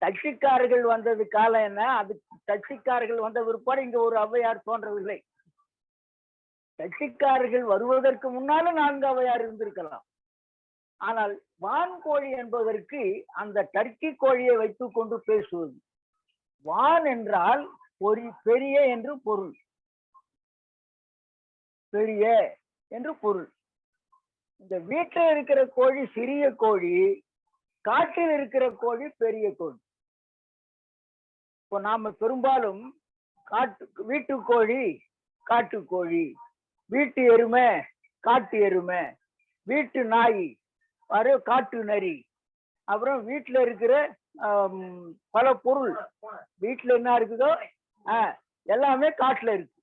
டச்சுக்காரர்கள் வந்தது காலம் என்ன, அது டச்சுக்காரர்கள் வந்த பிற்பாடு இங்க ஒரு ஔவையார் தோன்றவில்லை. டச்சுக்காரர்கள் வருவதற்கு முன்னாலும் 4 ஔவையார் இருந்திருக்கலாம். ஆனால் வான்கோழி என்பதற்கு அந்த டர்க்கி கோழியை வைத்துக் கொண்டு பேசுவது. வான் என்றால் ஒரு பெரிய என்று பொருள், பெரிய என்று பொருள். இந்த வீட்டில் இருக்கிற கோழி சிறிய கோழி, காட்டில் இருக்கிற கோழி பெரிய கோழி. இப்போ நாம பெரும்பாலும் வீட்டு கோழி காட்டு கோழி, வீட்டு எருமை காட்டு எருமை, வீட்டு நாய் காட்டு நரி, அப்புறம் வீட்டுல இருக்கிற பல பொருள் வீட்டுல என்ன இருக்குதோ எல்லாமே காட்டுல இருக்கு.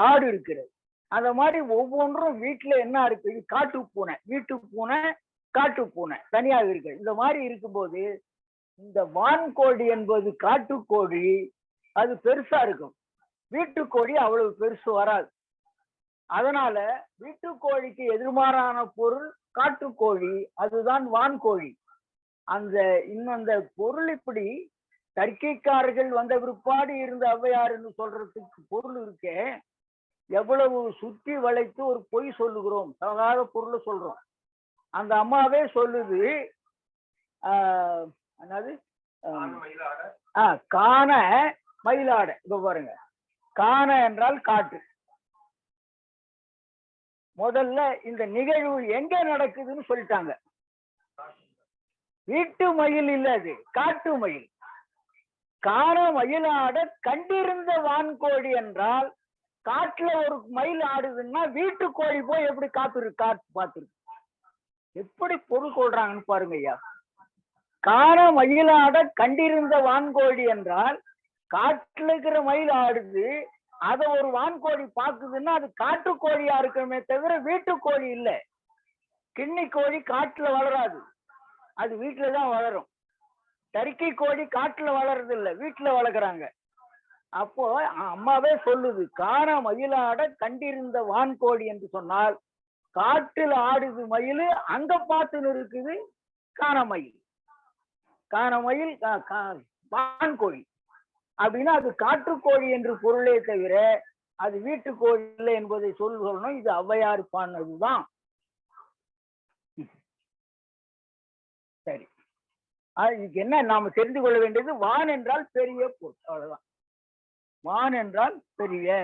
ஆடு இருக்கிறது. அந்த மாதிரி ஒவ்வொன்றும் வீட்டுல என்ன இருக்கு, காட்டு பூனை, வீட்டு பூனை, காட்டு பூனை தனியாக இருக்கு. இந்த மாதிரி இருக்கும்போது இந்த வான்கோழி என்பது காட்டுக்கோழி, அது பெருசா இருக்கும். வீட்டுக்கோழி அவ்வளவு பெருசு வராது. அதனால வீட்டுக்கோழிக்கு எதிர்மாறான பொருள் காட்டுக்கோழி, அதுதான் வான்கோழி. அந்த பொருள் இப்படி டர்க்கிக்காரர்கள் வந்த பிற்பாடு இருந்த ஔவையாருன்னு சொல்றதுக்கு பொருள் இருக்கே, எவ்வளவு சுற்றி வளைத்து ஒரு பொய் சொல்லுகிறோம், தகாத பொருளை சொல்றோம். அந்த அம்மாவே சொல்லுது, என்னது காண மயிலாட. இப்ப பாருங்க, காண என்றால் காட்டு. முதல்ல இந்த நிகழ்வு எங்க நடக்குதுன்னு சொல்லிட்டாங்க. வீட்டு மயில் இல்ல, அது காட்டு மயில். காண மயிலாட கண்டிருந்த வான்கோழி என்றால், காட்டுல ஒரு மயில் ஆடுதுன்னா வீட்டு கோழி போய் எப்படி காத்து பார்த்துருக்கு. எப்படி பொருள் கொள்றாங்கன்னு பாருங்க ஐயா. காண மயிலாட கண்டிருந்த வான்கோழி என்றால், காட்டுல இருக்கிற மயில் ஆடுது, அத ஒரு வான்கோழி பாக்குதுன்னா அது காட்டுக்கோழியா இருக்கணுமே தவிர வீட்டுக்கோழி இல்ல. கிண்ணி கோழி காட்டுல வளராது, அது வீட்டுலதான் வளரும். டர்க்கி கோழி காட்டுல வளர்றது இல்ல, வீட்டுல வளர்க்குறாங்க. அப்போ அம்மாவே சொல்லுது, காண மயிலாட கண்டிருந்த வான்கோழி என்று சொன்னால், காட்டுல ஆடுது மயில், அங்க பார்த்துன்னு இருக்குது காணமயில். காணமயில் வான்கோழி அப்படின்னா அது காட்டுக்கோழி என்று பொருளே தவிர அது வீட்டுக்கோழி இல்லை என்பதை சொல்லணும். இது ஔவையார் பாடினதுதான். சரி, இதுக்கு என்ன நாம தெரிந்து கொள்ள வேண்டியது, வான் என்றால் பெரிய பொருள், அவ்வளவுதான். வான் என்றால் பெரிய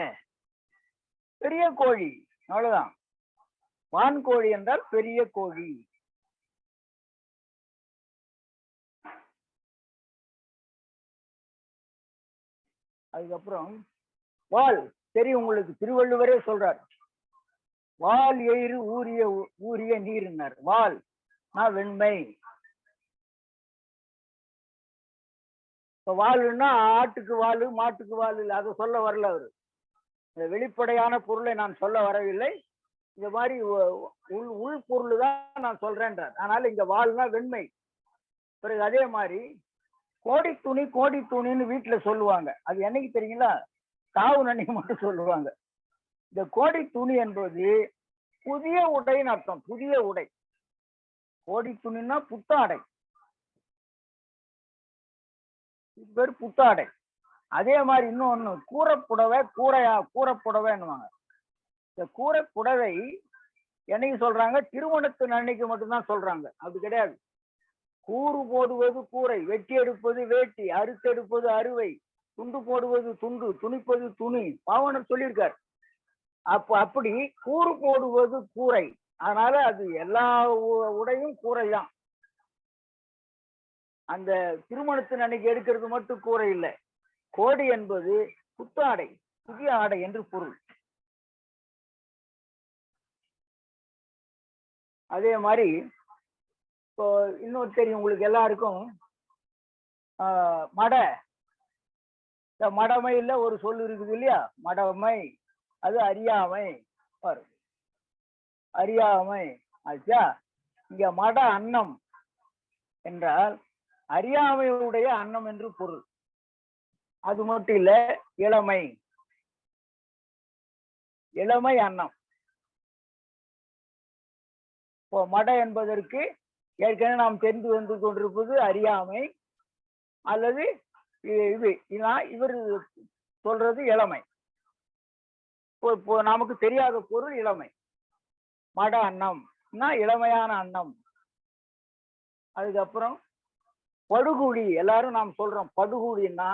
பெரிய கோழி, அவ்வளவுதான். வான்கோழி என்றால் பெரிய கோழி. அதுக்கப்புறம் வால் தெரியும் உங்களுக்கு, திருவள்ளுவரே சொல்றார், வால் எயிறு ஊரிய ஊரிய நீர்னார். வால் நான் வெண்மை. இப்ப வால்னா ஆட்டுக்கு வால் மாட்டுக்கு வால் இல்லை, அதை சொல்ல வரல அவரு. வெளிப்படையான பொருளை நான் சொல்ல வரவில்லை, இந்த மாதிரி உள் பொருள் தான் நான் சொல்றேன்றார். அதனால இங்க வால்னா வெண்மை. பிறகு அதே மாதிரி கோடி துணி கோடி துணின்னு வீட்டுல சொல்லுவாங்க. அது என்னைக்கு தெரியுங்களா, தாவு அன்னைக்கு மட்டும் சொல்லுவாங்க. இந்த கோடி துணி என்பது புதிய உடைன்னு அர்த்தம், புதிய உடை. கோடி துணின்னா புத்தாடை, பேர் புத்தாடை. அதே மாதிரி இன்னொன்னு கூரைப்புடவை, கூரைப்புடவைன்னுவாங்க. இந்த கூரைப்புடவை என்னைக்கு சொல்றாங்க, திருமணத்தின் அன்னைக்கு மட்டும்தான் சொல்றாங்க. அது கிடையாது. கூறு போடுவது கூரை, வெட்டி எடுப்பது வேட்டி, அறுத்தெடுப்பது அறுவை, துண்டு போடுவது துண்டு, துணிப்பது துணி, பாவனர் சொல்லியிருக்கார். அப்படி கூறு போடுவது கூரை. அதனால அது எல்லா உடையும் கூரைதான். அந்த திருமணத்தின் அன்னைக்கு எடுக்கிறது மட்டும் கூரை இல்லை. கோடி என்பது புத்தாடை, புதிய ஆடை என்று பொருள். அதே மாதிரி இப்போ இன்னொரு தெரியும் உங்களுக்கு எல்லாருக்கும், மடை. இந்த மடமையில ஒரு சொல் இருக்குது இல்லையா, மடமை. அது அறியாமை. அறியாமை ஆச்சா. இங்க மட அன்னம் என்றால் அறியாமையுடைய அன்னம் என்று பொருள். அது மட்டும் இல்ல, இளமை, இளமை அன்னம். இப்போ மட என்பதற்கு ஏற்கனவே நாம் தெரிந்து வந்து கொண்டிருப்பது அறியாமை, அல்லது இது இவர் சொல்றது இளமை. இப்போ நமக்கு தெரியாத பொருள் இளமை. மட அன்னம் இளமையான அன்னம். அதுக்கப்புறம் படுகுழி, எல்லாரும் நாம் சொல்றோம் படுகுழின்னா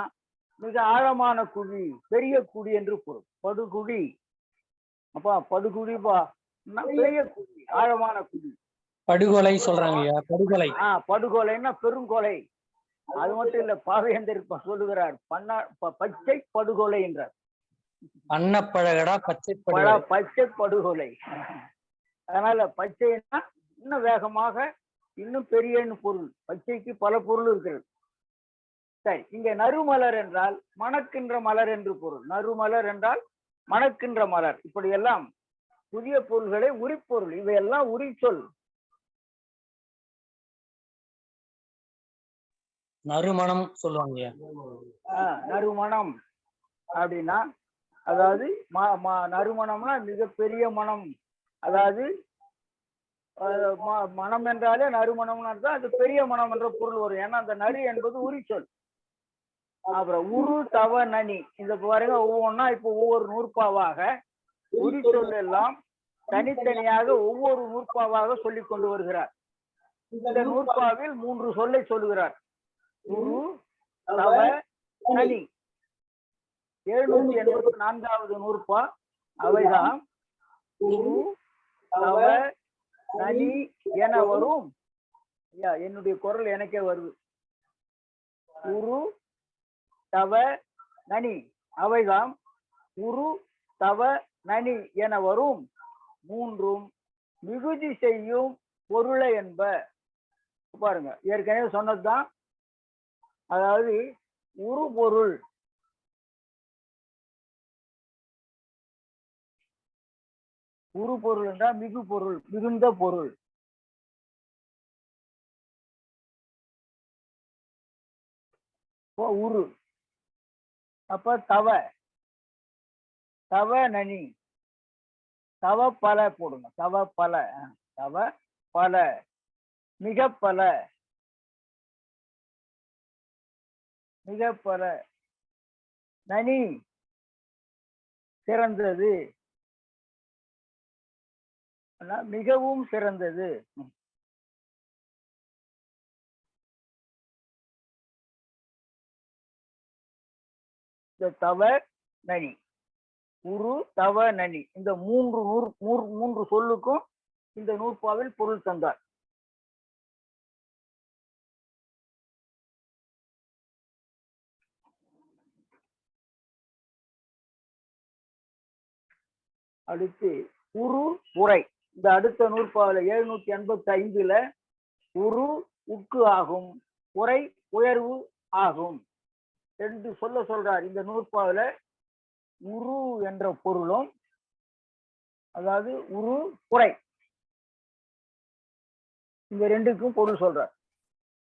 மிக ஆழமான குழி, பெரிய குழி என்று பொருள். படுகுழி, அப்பா படுகுழிப்பா பெரிய குழி, ஆழமான குழி. படுகொலை சொல்றாங்க ஐயா, படுகொலை. படுகொலைன்னா பெருங்கொலை. அது மட்டும் இல்ல, பாவேந்தர் சொல்லுகிறார் பச்சை படுகொலை என்றார். அன்னப்பழகடா பச்சை பச்சை படுகொலை. அதனால பச்சைன்னா இன்னும் வேகமாக, இன்னும் பெரிய பொருள். பச்சைக்கு பல பொருள் இருக்கிறது. சரி, இங்க நறுமலர் என்றால் மணக்கின்ற மலர் என்று பொருள். நறுமலர் என்றால் மணக்கின்ற மலர். இப்படி எல்லாம் புதிய பொருள்களை உரிப்பொருள். இவையெல்லாம் உரிச்சொல். நறுமணம் சொல்லுவாங்க. நறுமணம் அப்படின்னா அதாவது நறுமணம்னா மிகப்பெரிய மனம். அதாவது மனம் என்றாலே நறுமணம்னு அர்த்தம். அது பெரிய மனம் என்ற பொருள் வரும். ஏன்னா அந்த நறு என்பது உரிச்சொல். அப்புறம் உரு தவ நனி, இந்த பாருங்க ஒவ்வொன்னா இப்போ ஒவ்வொரு நூற்பாவாக உரிச்சொல் எல்லாம் தனித்தனியாக ஒவ்வொரு நூற்பாவாக சொல்லிக் கொண்டு வருகிறார். இந்த நூற்பாவில் 3 சொல்லை சொல்லுகிறார். உரு தவ நனி. 784வது நூற்பா. அவைதான் உரு தவ நனி என வரும். என்னுடைய குரல் எனக்கே வருது. உரு தவ நனி, அவைதான் உரு தவ நனி என வரும். 3ம் மிகுதி செய்யும் பொருளை என்ப. பாருங்க, ஏற்கனவே சொன்னதுதான். அதாவது உரு பொருள், உரு பொருள் என்றால் மிகு பொருள், மிகுந்த பொருள். உரு. அப்ப தவ, தவ நனி, தவ பல போடுங்க. தவ பல, தவ பல, மிக பல, மிக பல. நனி சிறந்தது, மிகவும் சிறந்தது. இந்த தவ நனி, உரு தவ நனி, இந்த 3 சொல்லுக்கும் இந்த நூற்பாவில் பொருள் தந்தார். அடுத்து உரு உரை. இந்த அடுத்த நூற்பாவில் 785ல உரு உக்கு ஆகும், உரை உயர்வு ஆகும் என்று சொல்றார். இந்த நூற்பாவில் உரு என்ற பொருளும், அதாவது உரு உரை, இந்த 2க்கும் பொருள் சொல்றார்.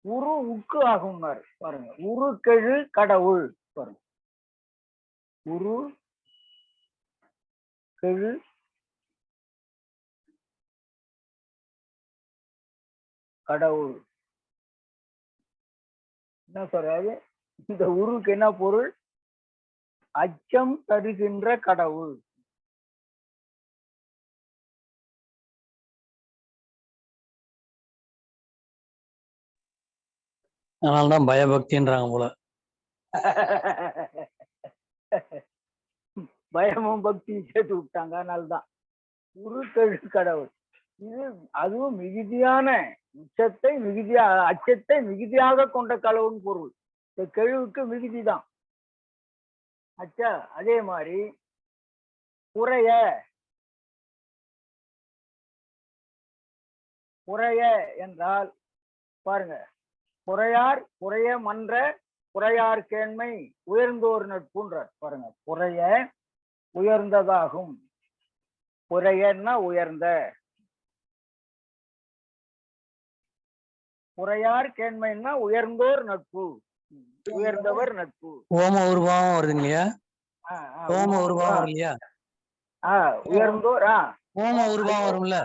உரு உக்கு ஆகும் பாருங்க. உரு கெழு கடவுள். பாருங்க, உரு கெழு கடவுள். என்ன சொல்றாரு? இந்த உருக்கு என்ன பொருள்? அச்சம் தருகின்ற கடவுள். அதனால்தான் பயபக்தின்றாங்க போல. பயமும் பக்தியும் சேர்த்து விட்டாங்க. அதனால்தான் உருக்கெழு கடவுள். இது அதுவும் மிகுதியான உச்சத்தை அச்சத்தை மிகுதியாக கொண்ட கடவுள் பொருள். இந்த கெழுவுக்கு மிகுதி தான் அச்சா. அதே மாதிரி குறைய, குறைய என்றால் பாருங்க, குறையார் குறைய மன்ற குறையார் கேண்மை உயர்ந்தோர் நட்புன்றார். பாருங்க, குறைய உயர்ந்ததாகும். குறையன்னா உயர்ந்த, உரையார் கேண்மைன்னா உயர்ந்தோர் நட்பு, உயர்ந்தவர் நட்பு. ஓம உருவாவும் வருது இல்லையா? ஆ, ஆ, ஓம உருவாவும் வரும் இல்லையா? உயர்ந்தோர். ஓம உருவாவும் வரும்ல.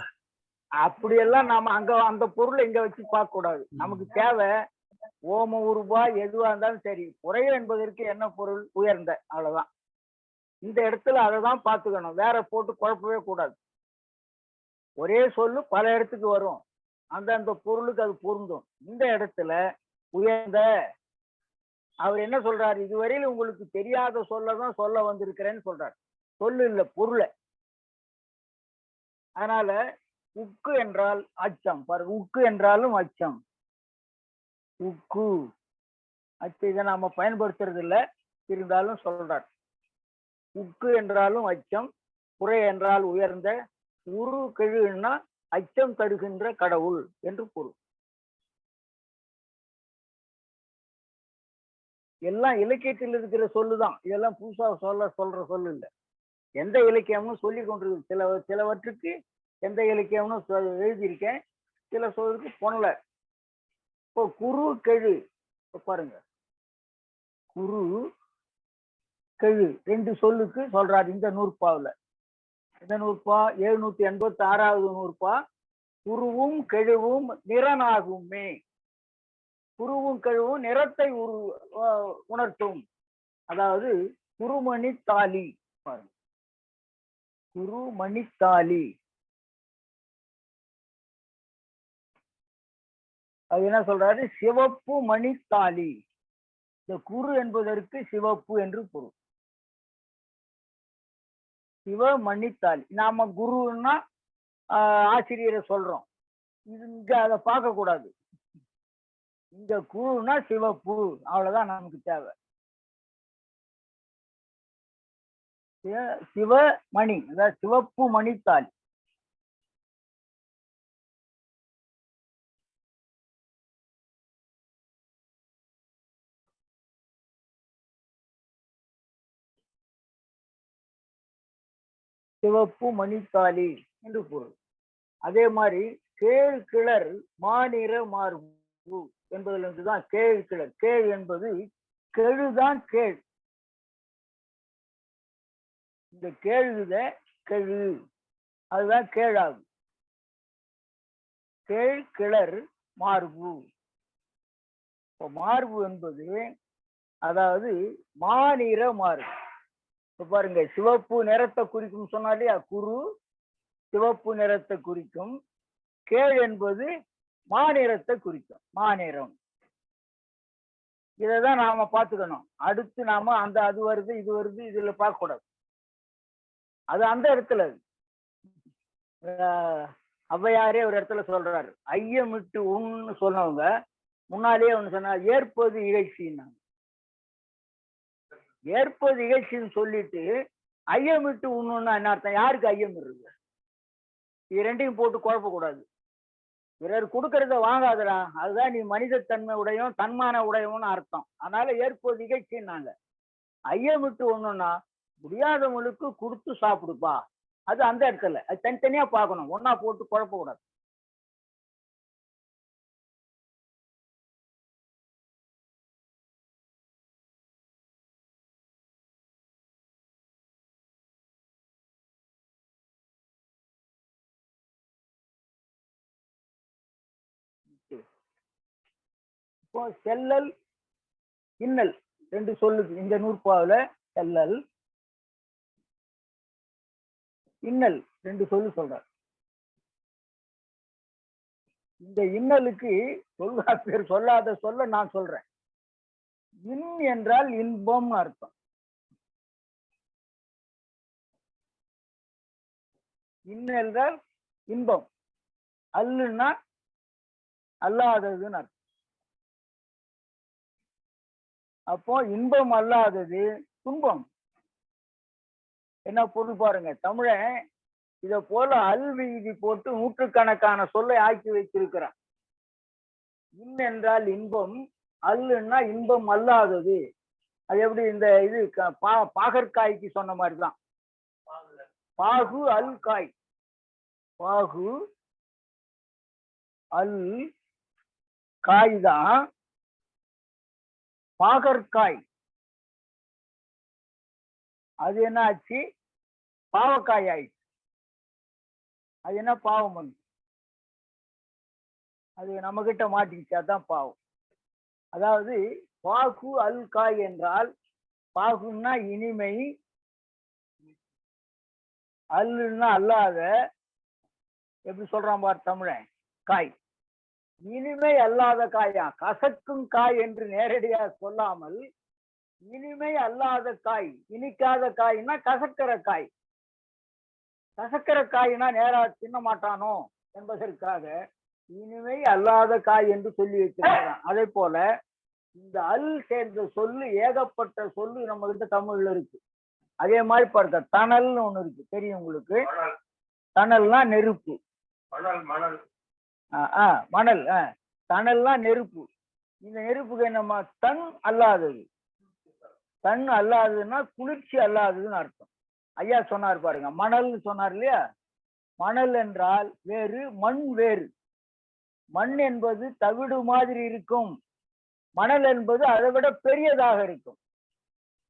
அப்படியெல்லாம் நாம அங்க அந்த பொருளை இங்க வச்சு பார்க்க கூடாது. நமக்கு தேவை ஓம உருவா எதுவா இருந்தாலும் சரி, உரைய என்பதற்கு என்ன பொருள்? உயர்ந்த, அவ்வளவுதான். இந்த இடத்துல அதை தான் பார்த்துக்கணும், வேற போட்டு குழப்பவே கூடாது. ஒரே சொல்லு பல இடத்துக்கு வரும், அந்த பொருளுக்கு அது பொருந்தும். இந்த இடத்துல உயர்ந்த, அவர் என்ன சொல்றாரு? இதுவரையில் உங்களுக்கு தெரியாத சொல்லதான் சொல்ல வந்திருக்கிறேன்னு சொல்றாரு. சொல்லு இல்ல, பொருளை. அதனால உக்கு என்றால் அச்சம். பாரு, உக்கு என்றாலும் அச்சம். உக்கு அச்சம் இதை நாம பயன்படுத்துறது இல்லை, இருந்தாலும் சொல்றார். உக்கு என்றாலும் அச்சம், குறை என்றால் உயர்ந்த, உரு கெழுன்னா அச்சம் தருகின்ற கடவுள் என்று பொருள். எல்லாம் இலக்கியத்தில் இருக்கிற சொல்லுதான், இதெல்லாம் புதுசா சொல்ற சொல்லு இல்லை. எந்த இலக்கியமும் சொல்லி கொண்டிருக்கு. சிலவற்றுக்கு எந்த இலக்கியம்னு எழுதியிருக்கேன், சில சொல்லுக்கு பொண்ணல. இப்போ குரு கெழு பாருங்க, குரு கெழு ரெண்டு சொல்லுக்கு சொல்றாரு இந்த நூற்பாவில். இந்த நூற்பா 786வது நூற்பா. குருவும் கெழுவும் நிறனாகுமே. குருவும் கெழுவும் நிறத்தை உணர்த்தும். அதாவது குருமணி தாலி பாருங்க, குருமணி தாலி. அது என்ன சொல்றாரு? சிவப்பு மணித்தாலி. இந்த குரு என்பதற்கு சிவப்பு என்று பொருள். சிவமணித்தாலி. நாம குருன்னா ஆசிரியரை சொல்றோம், இங்க அதை பார்க்க கூடாது. இங்க குருன்னா சிவப்பு, அவ்வளவுதான் நமக்கு தேவை. சிவமணி, அதாவது சிவப்பு மணித்தாலி. சிவப்பு மணித்தாலி என்று பொருள். அதே மாதிரி கேழ் கிளர் மாநிற மார்பு என்பதிலிருந்துதான் கேழ் கிளர். கேழ் என்பது கெழுதான் கேழ். இந்த கேழுத கெழு, அதுதான் கேழாகும். கேழ் கிளர் மார்பு. மார்பு என்பது அதாவது மாநிற மார்பு. இப்ப பாருங்க, சிவப்பு நிறத்தை குறிக்கும் சொன்னாலே குரு சிவப்பு நிறத்தை குறிக்கும், கேழ் என்பது மாநிறத்தை குறிக்கும், மாநிறம். இதைதான் நாம பார்த்துக்கணும். அடுத்து நாம அது வருது இது வருது இதுல பார்க்க கூடாது. அது அந்த இடத்துல ஔவையாரே ஒரு இடத்துல சொல்றாரு, ஐயமிட்டு உன்னு சொன்னவங்க முன்னாலேயே ஒண்ணு சொன்னா ஏற்பது இகழ்ச்சின்னாங்க. ஏற்பது இகழ்ச்சின்னு சொல்லிட்டு ஐயமிட்டு உண்ணுன்னா என்ன அர்த்தம்? யாருக்கு ஐயம் இருக்கு? இது ரெண்டையும் போட்டு குழப்பக்கூடாது. பிறர் கொடுக்கறத வாங்காதடா, அதுதான் நீ மனித தன்மை உடையும் தன்மான உடையவன்னு அர்த்தம். அதனால ஏற்பது இகழ்ச்சின்னாங்க. ஐயமிட்டு ஒண்ணுன்னா முடியாதவங்களுக்கு கொடுத்து சாப்பிடுப்பா, அது அந்த இடத்துல. அது தனித்தனியா பார்க்கணும், ஒன்னா போட்டு குழப்பக்கூடாது. இப்போ செல்லல் இன்னல் ரெண்டு சொல்லுது இந்த நூற்பாவில. செல்லல் இன்னல் ரெண்டு சொல்றார். இந்த இன்னலுக்கு தொல்காப்பியர் சொல்லாத சொல்ல நான் சொல்றேன். இன் என்றால் இன்பம் அர்த்தம். இன் என்றால் இன்பம், அல்லுன்னா அல்லாததுன்னு அர்த்தம். அப்போ இன்பம் அல்லாதது துன்பம். என்ன பொருள் பாருங்க, தமிழன் இத போல அல்வீதி போட்டு நூற்றுக்கணக்கான சொல்லை ஆக்கி வைத்திருக்கிறான். இன் என்றால் இன்பம், அல்லுன்னா இன்பம் அல்லாதது. அது எப்படி? இந்த இது பாகற்காய்க்கு சொன்ன மாதிரிதான். பாகு அல் காய், பாகு அல் காய் தான் பாகற்காய். அது என்ன ஆச்சு? பாவக்காய் ஆயிடுச்சு. அது என்ன பாவம் வந்து? அது நம்ம கிட்ட மாட்டிக்கிச்சு, அதான் பாவம். அதாவது பாகு அல் காய் என்றால், பாகுன்னா இனிமை, அல்லுன்னா அல்லாத, எப்படி சொல்றான் பார் தமிழன், காய். இனிமை அல்லாத காயா, கசக்கும் காய் என்று நேரடியா சொல்லாமல், இனிமை அல்லாத காய், இனிக்காத காய்னா கசக்கிற காய். கசக்கிற காய்னா நேரா தின்ன மாட்டானோ என்பதற்காக இனிமை அல்லாத காய் என்று சொல்லி வச்சிருக்கிறான். அதே போல இந்த அல் சேர்ந்த சொல்லு, ஏகப்பட்ட சொல்லு நம்ம கிட்ட தமிழ்ல இருக்கு. அதே மாதிரி பாருங்க, தணல்னு ஒண்ணு இருக்கு, தெரியும் உங்களுக்கு? தணல்னா நெருப்பு. மணல். தணல்னா நெருப்பு. இந்த நெருப்புக்கு என்னமா? தன் அல்லாதது. தன் அல்லாததுன்னா குளிர்ச்சி அல்லாததுன்னு அர்த்தம். ஐயா சொன்னார் பாருங்க, மணல்னு சொன்னார் இல்லையா? மணல் என்றால் வேறு, மண் வேறு. மண் என்பது தவிடு மாதிரி இருக்கும், மணல் என்பது அதை விட பெரியதாக இருக்கும்.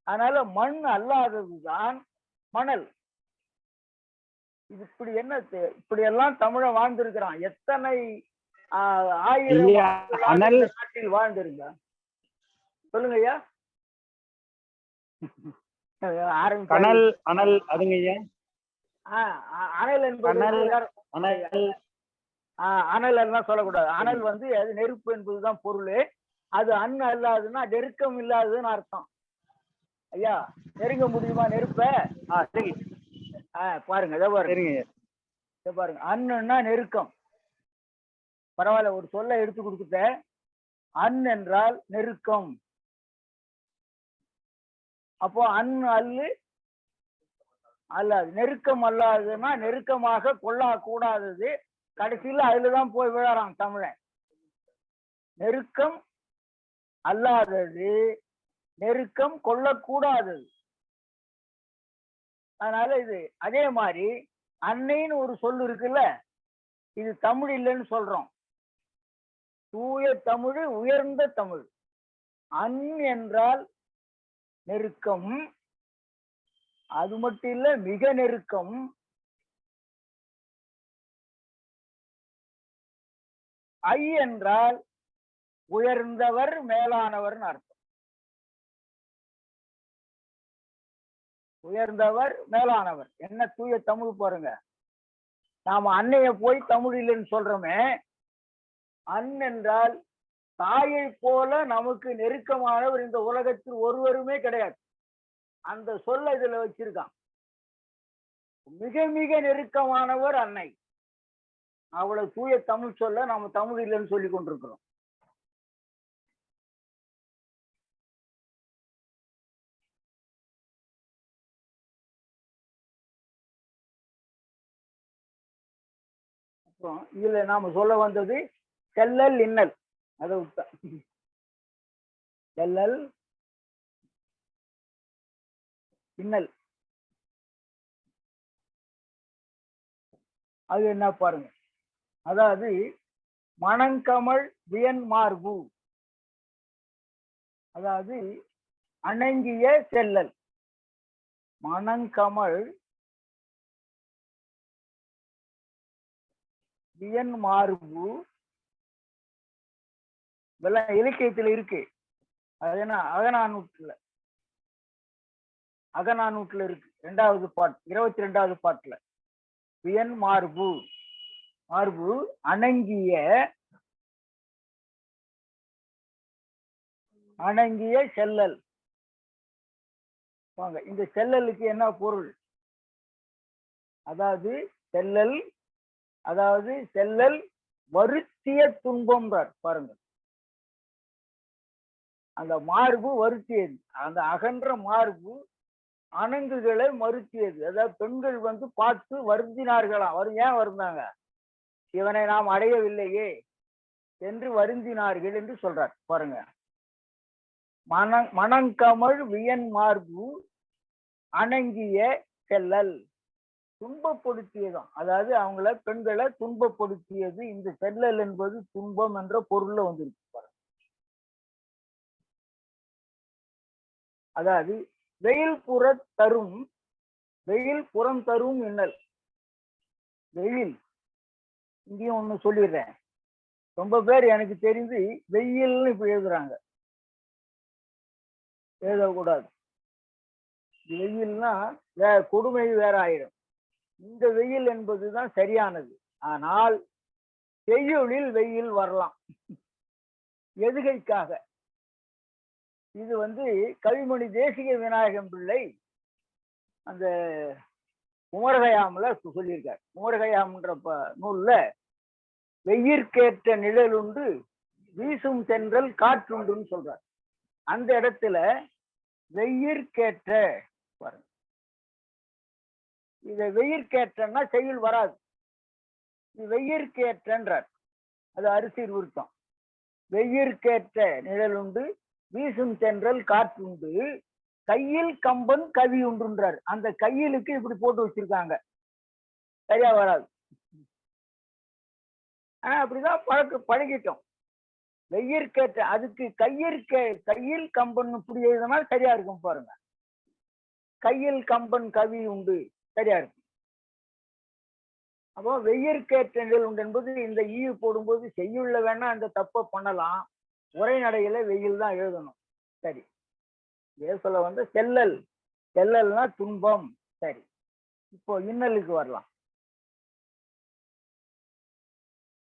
அதனால மண் அல்லாததுதான் மணல். இது இப்படி என்ன, இப்படி எல்லாம் தமிழன் வாழ்ந்திருக்கிறான். எத்தனை ஆயிரம் நாட்டில் வாழ்ந்திருந்தா சொல்லுங்க ஐயா. அனல் அனல் அதுங்க ஐயா. அனல் என்பது அனல் எல்லாம் சொல்லக்கூடாது. அனல் வந்து அது நெருப்பு என்பதுதான் பொருள். அது அன் அல்லாதுன்னா நெருக்கம் இல்லாததுன்னு அர்த்தம். ஐயா நெருங்க முடியுமா நெருப்ப? பாருங்க, இதை பாருங்க, அன்னுன்னா நெருக்கம். பரவாயில்ல, ஒரு சொல்ல எடுத்து கொடுத்துட்டேன். அன் என்றால் நெருக்கம். அப்போ அன் அல்லு அல்லாது, நெருக்கம் அல்லாதுன்னா நெருக்கமாக கொள்ளா கூடாதது. கடைசியில அதுலதான் போய் விழறான் தமிழன். நெருக்கம் அல்லாதது, நெருக்கம் கொள்ளக்கூடாதது. அதனால இது அதே மாதிரி அன்னைன்னு ஒரு சொல்லு இருக்குல்ல, இது தமிழ் இல்லைன்னு சொல்றோம். தூய தமிழ், உயர்ந்த தமிழ். அன் என்றால் நெருக்கம், அது மட்டும் இல்ல மிக நெருக்கம். ஐ என்றால் உயர்ந்தவர், மேலானவர்னு அர்த்தம். உயர்ந்தவர், மேலானவர். என்ன தூய தமிழ் பாருங்க. நாம அன்னைய போய் தமிழ் இல்லைன்னு சொல்றோமே. அன் என்றால் தாயை போல நமக்கு நெருக்கமானவர் இந்த உலகத்தில் ஒருவருமே கிடையாது. அந்த சொல்ல இதுல வச்சிருக்கான். மிக மிக நெருக்கமானவர் அன்னை. அவ்வளவு தூய தமிழ் சொல்ல நாம தமிழ் இல்லைன்னு சொல்லி கொண்டிருக்கிறோம். அப்புறம் இதுல நாம சொல்ல வந்தது செல்லல் இன்னல். அதை விட்டா செல்லல் இன்னல். அது என்ன பாருங்க. அதாவது மணங்கமழ் வியன் மார்பு, அதாவது அணங்கிய செல்லல். மணங்கமழ் வியன் மார்பு, இதெல்லாம் இலக்கியத்துல இருக்கு. அது என்ன அகநானூற்றுல இருக்கு. 2வது பாட்டு, 22வது பாட்டுல வியன் மார்பு, மார்பு அணங்கிய செல்லல். வாங்க, இந்த செல்லலுக்கு என்ன பொருள்? அதாவது செல்லல் வருத்திய துன்பம் பாருங்க. அந்த மார்பு வருத்தியது, அந்த அகன்ற மார்பு அணங்குகளை மறுத்தியது. அதாவது பெண்கள் வந்து பார்த்து வருந்தினார்களாம். ஏன் வருந்தாங்க? இவனை நாம் அடையவில்லையே என்று வருந்தினார்கள் என்று சொல்றார் பாருங்க. மணங்கமழ் வியன் மார்பு அணங்கிய செல்லல். துன்பப்படுத்தியதும், அதாவது அவங்கள பெண்களை துன்பப்படுத்தியது இந்த செல்லல் என்பது துன்பம் என்ற பொருள்ல வந்திருக்கு பாருங்க. அதாவது வெயில் புறம் தரும் இன்னல். வெயில் இங்கேயும் ஒண்ணு சொல்லிடுறேன். ரொம்ப பேர் எனக்கு தெரிஞ்சு வெயில்னு இப்ப எழுதுறாங்க. எழுதக்கூடாது. வெயில்னா கொடுமை வேற ஆயிடும். இந்த வெயில் என்பதுதான் சரியானது. ஆனால் செய்யுளில் வெயில் வரலாம் எதுகைக்காக. இது கவிமணி தேசிக விநாயகம் பிள்ளை அந்த குமரகயாமில் சொல்லியிருக்கார். குமரகயாம்ன்ற நூல்ல வெயிற்கேற்ற நிழல் உண்டு வீசும் தென்றல் காற்றுண்டுன்னு சொல்றார். அந்த இடத்துல வெயிற்கேற்ற பாருங்க. இதை வெயிற்கேற்றன்னா செய்யுள் வராது. இது வெயிற்கேற்றன்றார். அது அரிசி விருத்தம். வெயிற்கேற்ற நிழல் உண்டு வீசும் தென்றல் காற்றுண்டு கையில் கம்பன் கவி உண்டுன்றார். அந்த கையிலுக்கு இப்படி போட்டு வச்சிருக்காங்க. சரியா வராது. ஆனா அப்படிதான் பழகிட்டோம். வெயிற்கேற்ற அதுக்கு கையில் கம்பன் இப்படி எழுதினா சரியா இருக்கும் பாருங்க. கையில் கம்பன் கவி உண்டு சரியா இருக்கும். அப்போ வெயிற்கேற்ற நிழல் உண்டு என்பது இந்த ஈவு போடும்போது செய்யுள்ள வேணா அந்த தப்பை பண்ணலாம். உரைநடையில வெயில் தான் எழுதணும். சரி. சொல்ல செல்லல்னா துன்பம். சரி, இப்போ இன்னலுக்கு வரலாம்.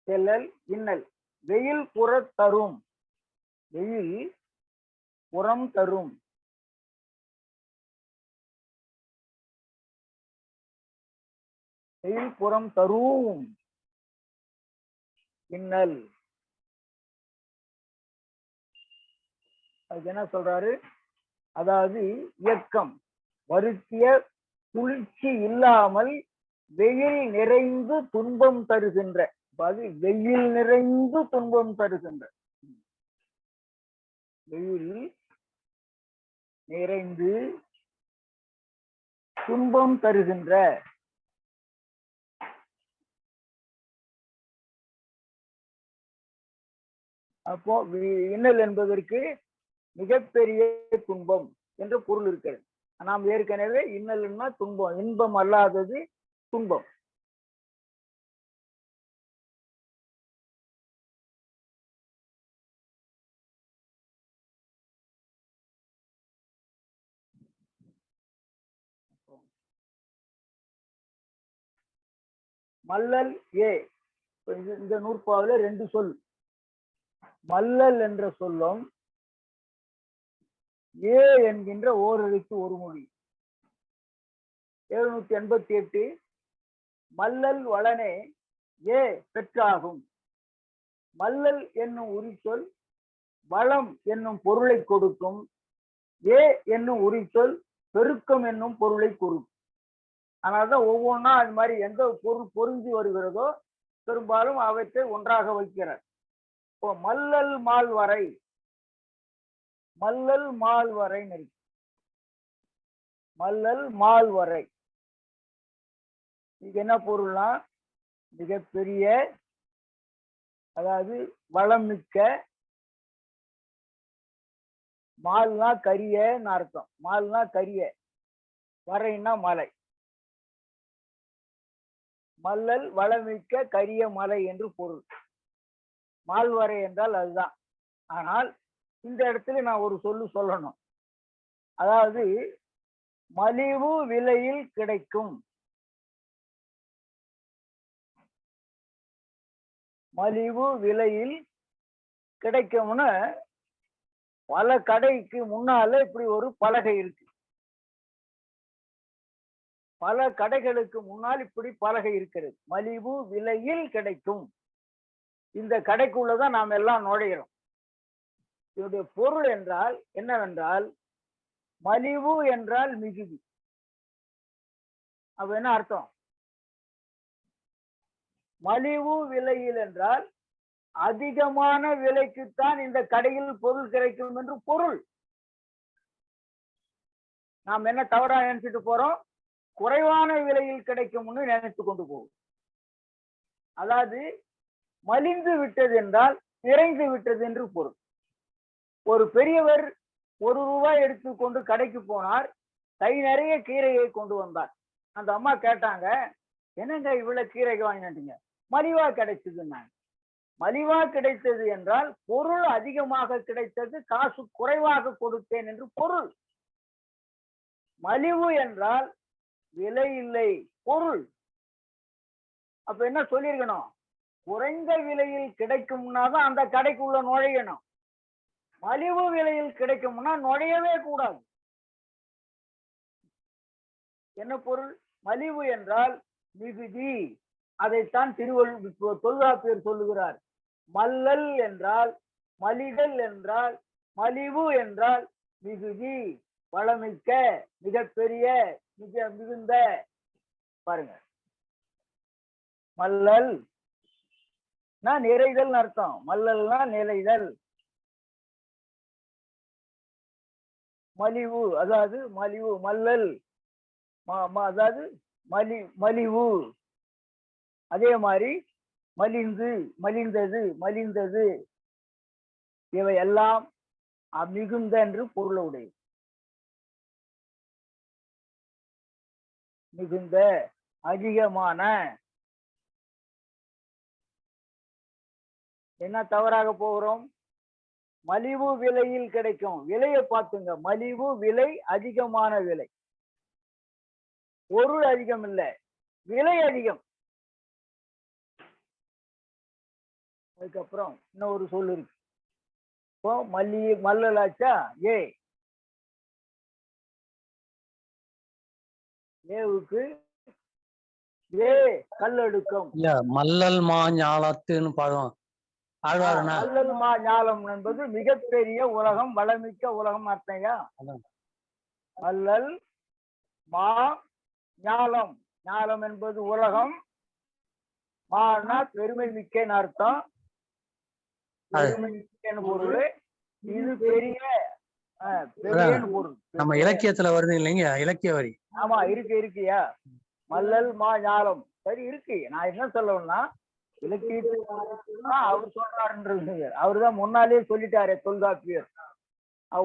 செல்லல் இன்னல். வெயில் புறம் தரும். வெயில் புறம் தரும். வெயில் புறம் தரும் இன்னல். அதுக்கு என்ன சொல்றாரு? அதாவது இயக்கம் வருத்திய குளிர்ச்சி இல்லாமல் வெயில் நிறைந்து துன்பம் தருகின்ற. வெயில் நிறைந்து துன்பம் தருகின்ற. வெயில் நிறைந்து துன்பம் தருகின்ற. அப்போ இன்னல் என்பதற்கு மிகப்பெரிய துன்பம் என்ற பொருள் இருக்கிறது. நாம் ஏற்கனவே இன்னல்னா துன்பம், இன்பம் அல்லாதது துன்பம். மல்லல் இந்த நூற்பாவில 2 சொல். மல்லல் என்ற சொல்லும் என்கின்ற ஓரெழுத்து ஒரு மொழி. 788 மல்லல் வளனே பெற்றாகும். மல்லல் என்னும் உரிச்சொல் வளம் என்னும் பொருளை கொடுக்கும். என்னும் உரிச்சொல் பெருக்கம் என்னும் பொருளை கொடுக்கும். அதனால்தான் ஒவ்வொன்றா அது மாதிரி எந்த பொருள் பொருந்தி வருகிறதோ பெரும்பாலும் அவற்றை ஒன்றாக வைக்கிறார். இப்போ மல்லல் மால்வரை, மல்லல் மால்வரை இருக்கு. மல்லல் மால்வரை இது என்ன பொருள்னா மிகப்பெரிய, அதாவது வளம் மிக்க. மால்னா கரியன்னு அர்த்தம். மால்னா கரிய, வரைன்னா மலை. மல்லல் வளமிக்க கரிய மலை என்று பொருள். மால்வரை என்றால் அதுதான். ஆனால் இந்த இடத்துல நான் ஒரு சொல்லணும். அதாவது மலிவு விலையில் கிடைக்கும். மலிவு விலையில் கிடைக்கும்னு பல கடைக்கு முன்னால இப்படி ஒரு பலகை இருக்கு. பல கடைகளுக்கு முன்னால் இப்படி பலகை இருக்கிறது. மலிவு விலையில் கிடைக்கும். இந்த கடைக்குள்ளதான் நாம் எல்லாம் நுழைகிறோம். இதனுடைய பொருள் என்றால் என்னவென்றால் மலிவு என்றால் மிகுதி. அப்ப என்ன அர்த்தம்? மலிவு விலையில் என்றால் அதிகமான விலைக்குத்தான் இந்த கடையில் பொருள் கிடைக்கும் என்று பொருள். நாம் என்ன தவறா நினைச்சிட்டு போறோம்? குறைவான விலையில் கிடைக்கும்னு நினைத்து கொண்டு போகும். அதாவது மலிந்து விட்டது என்றால் நிறைந்து விட்டது என்று பொருள். ஒரு பெரியவர் 1 ரூபாய் எடுத்துக்கொண்டு கடைக்கு போனார், கை நிறைய கீரையை கொண்டு வந்தார். அந்த அம்மா கேட்டாங்க, என்னங்க இவ்வளவு கீரை வாங்கினீங்க? மலிவா கிடைச்சதுன்னாங்க. மலிவா கிடைத்தது என்றால் பொருள் அதிகமாக கிடைத்தது, காசு குறைவாக கொடுத்தேன் என்று பொருள். மலிவு என்றால் விலை இல்லை, பொருள். அப்ப என்ன சொல்லிருக்கணும்? குறைந்த விலையில் கிடைக்கும்னா தான் அந்த கடைக்குள்ள நுழையணும். மலிவு விலையில் கிடைக்கும்னா நுழையவே கூடாது. என்ன பொருள்? மலிவு என்றால் மிகுதி. அதைத்தான் தொல்காப்பியர் சொல்லுகிறார். மல்லல் என்றால் மலிதல் என்றால் மலிவு என்றால் மிகுதி, வளமிக்க, மிகப்பெரிய, மிகுந்த. பாருங்க, மல்லல் நிறைதல் அர்த்தம். மல்லல்னா நிறைதல். மலிவு அதாவது மலிவு, மல்லல் அதாவது மலிவு. அதே மாதிரி மலிந்து, மலிந்தது, மலிந்தது, இவை எல்லாம் மிகுந்த என்று பொருளுடைய. மிகுந்த, அதிகமான. என்ன தவறாக போகிறோம்? மலிவு விலையில் கிடைக்கும். விலையை பார்த்துங்க. மலிவு விலை, அதிகமான விலை. பொருள் அதிகம் இல்லை, விலை அதிகம். அதுக்கப்புறம் இன்னொரு சொல் இருக்கு. இப்போ மல்லலாச்சா ஏவுக்கு கல்லடுக்கம். மல்லல் மா ஞாலத்துன்னு பாடுவோம். மல்லல் மா ஞாலம் என்பது மிகப்பெரிய உலகம், வளமிக்க உலகம் அர்த்தம்யா. மல்லல் மா ஞாலம். ஞாலம் என்பது உலகம். மானா பெருமை மிக்கன்னு அர்த்தம். பெருமை மிக்கன்னு பொருள். இது பெரிய பொருள். நம்ம இலக்கியத்துல வருது இல்லைங்க, இலக்கிய வரி. ஆமா, இருக்கியா. மல்லல் மா ஞாலம் சரி இருக்கு. நான் என்ன சொல்லணும்னா, இலக்கியத்துல அவர் சொல்றாருன்றது அவருதான் முன்னாலே சொல்லிட்டாரு தொல்காப்பியர்.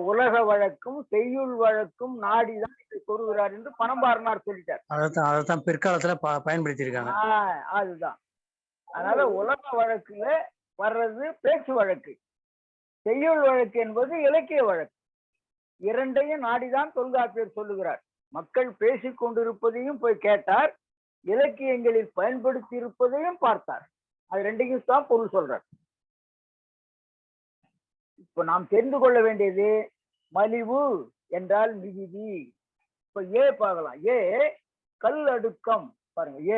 உலக வழக்கும் செய்யுள் வழக்கும் நாடிதான் இதை சொல்லுகிறார் என்று பணம்பாரனார் சொல்லிட்டார். அதான் பிற்காலத்துல பயன்படுத்தி இருக்காங்க. அதுதான். அதனால உலக வழக்குல வர்றது பேச்சு வழக்கு, செய்யுள் வழக்கு என்பது இலக்கிய வழக்கு. இரண்டையும் நாடிதான் தொல்காப்பியர் சொல்லுகிறார். மக்கள் பேசிக் கொண்டிருப்பதையும் போய் கேட்டார், இலக்கியங்களில் பயன்படுத்தி இருப்பதையும் பார்த்தார். அது ரெண்டையும் தான் பொருள் சொல்றார். இப்ப நாம் தெரிந்து கொள்ள வேண்டியது மலிவு என்றால் மிகுதி. இப்ப பார்க்கலாம். கல்லடுக்கம். பாருங்க,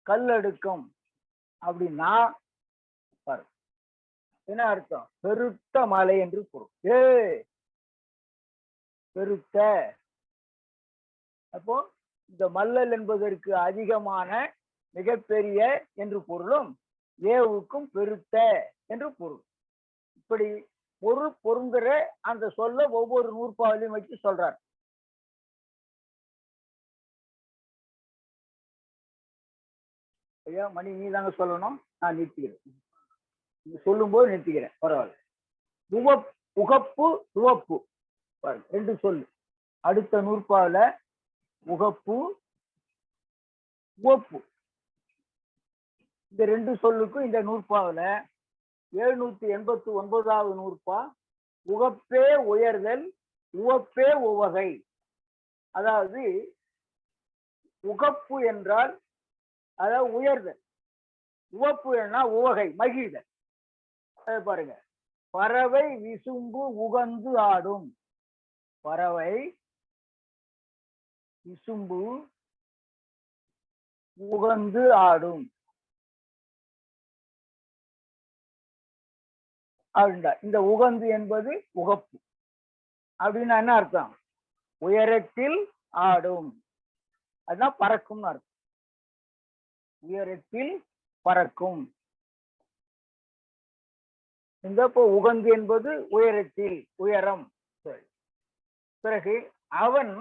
கல்லடுக்கம் அப்படின்னா பாருங்க என்ன அர்த்தம்? பெருத்த மலை என்று பொருள். பெருத்த. அப்போ இந்த மல்லல் என்பதற்கு அதிகமான, மிகப்பெரிய என்று பொருளும், ஏவுக்கும் பெருத்த என்று பொருள். இப்படி பொருள் பொருந்துற அந்த சொல்ல ஒவ்வொரு நூற்பாவிலையும் வச்சு சொல்றார். ஐயா மணி, நீ தாங்க சொல்லணும், நான் நிறுத்திக்கிறேன். சொல்லும் போது நிறுத்திக்கிறேன், பரவாயில்ல. உகப்பு, துவப்பு, ரெண்டு சொல்லு. அடுத்த நூற்பாவில உகப்பு, உவப்பு. இந்த ரெண்டு சொல்லுக்கும் இந்த நூற்பாவில 789வது நூற்பா உகப்பே உயர்தல், உவப்பே உவகை. அதாவது உகப்பு என்றால் அதாவது உயர்தல், உவப்பு என்ன உவகை, மகிழ்தல். பாருங்க, பறவை விசும்பு உகந்து ஆடும். பறவை விசும்பு உகந்து ஆடும் அப்படின்னா இந்த உகந்து என்பது உகப்பு. அப்படின்னா என்ன அர்த்தம்? உயரத்தில் ஆடும். அதுதான் பறக்கும்னு அர்த்தம். உயரத்தில் பறக்கும். இந்த உகந்து என்பது உயரத்தில், உயரம். பிறகு அவன்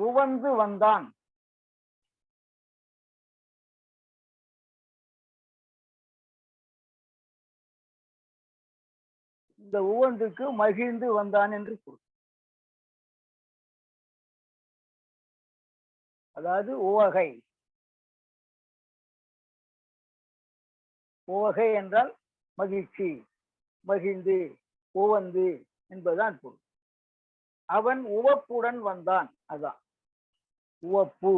உவந்து வந்தான். இந்த உவந்துக்கு மகிழ்ந்து வந்தான் என்று பொருள். அதாவது உவகை. உவகை என்றால் மகிழ்ச்சி, மகிழ்ந்து, உவந்து என்பதுதான் பொருள். அவன் உவப்புடன் வந்தான். அதான் உவப்பு,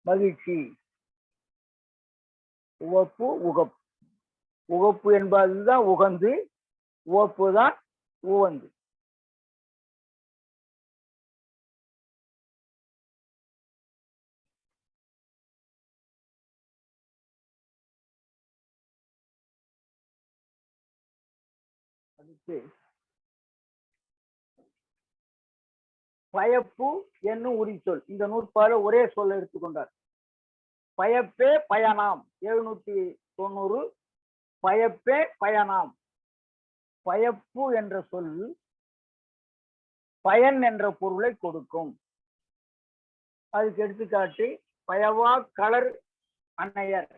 மகிழ்ச்சி. உவப்பு, உகப்பு. உகப்பு என்பதுதான் உகந்து, உவப்பு தான் உவந்து. அடுத்து பயப்பு என்னும் உரிச்சொல். இந்த நூற்பால ஒரே சொல்ல எடுத்துக்கொண்டார். பயப்பே பயனாம். 790. பயப்பே பயனாம். பயப்பு என்ற சொல் பயன் என்ற பொருளை கொடுக்கும். அதுக்கு எடுத்துக்காட்டு பயவா களர் அன்னையர்.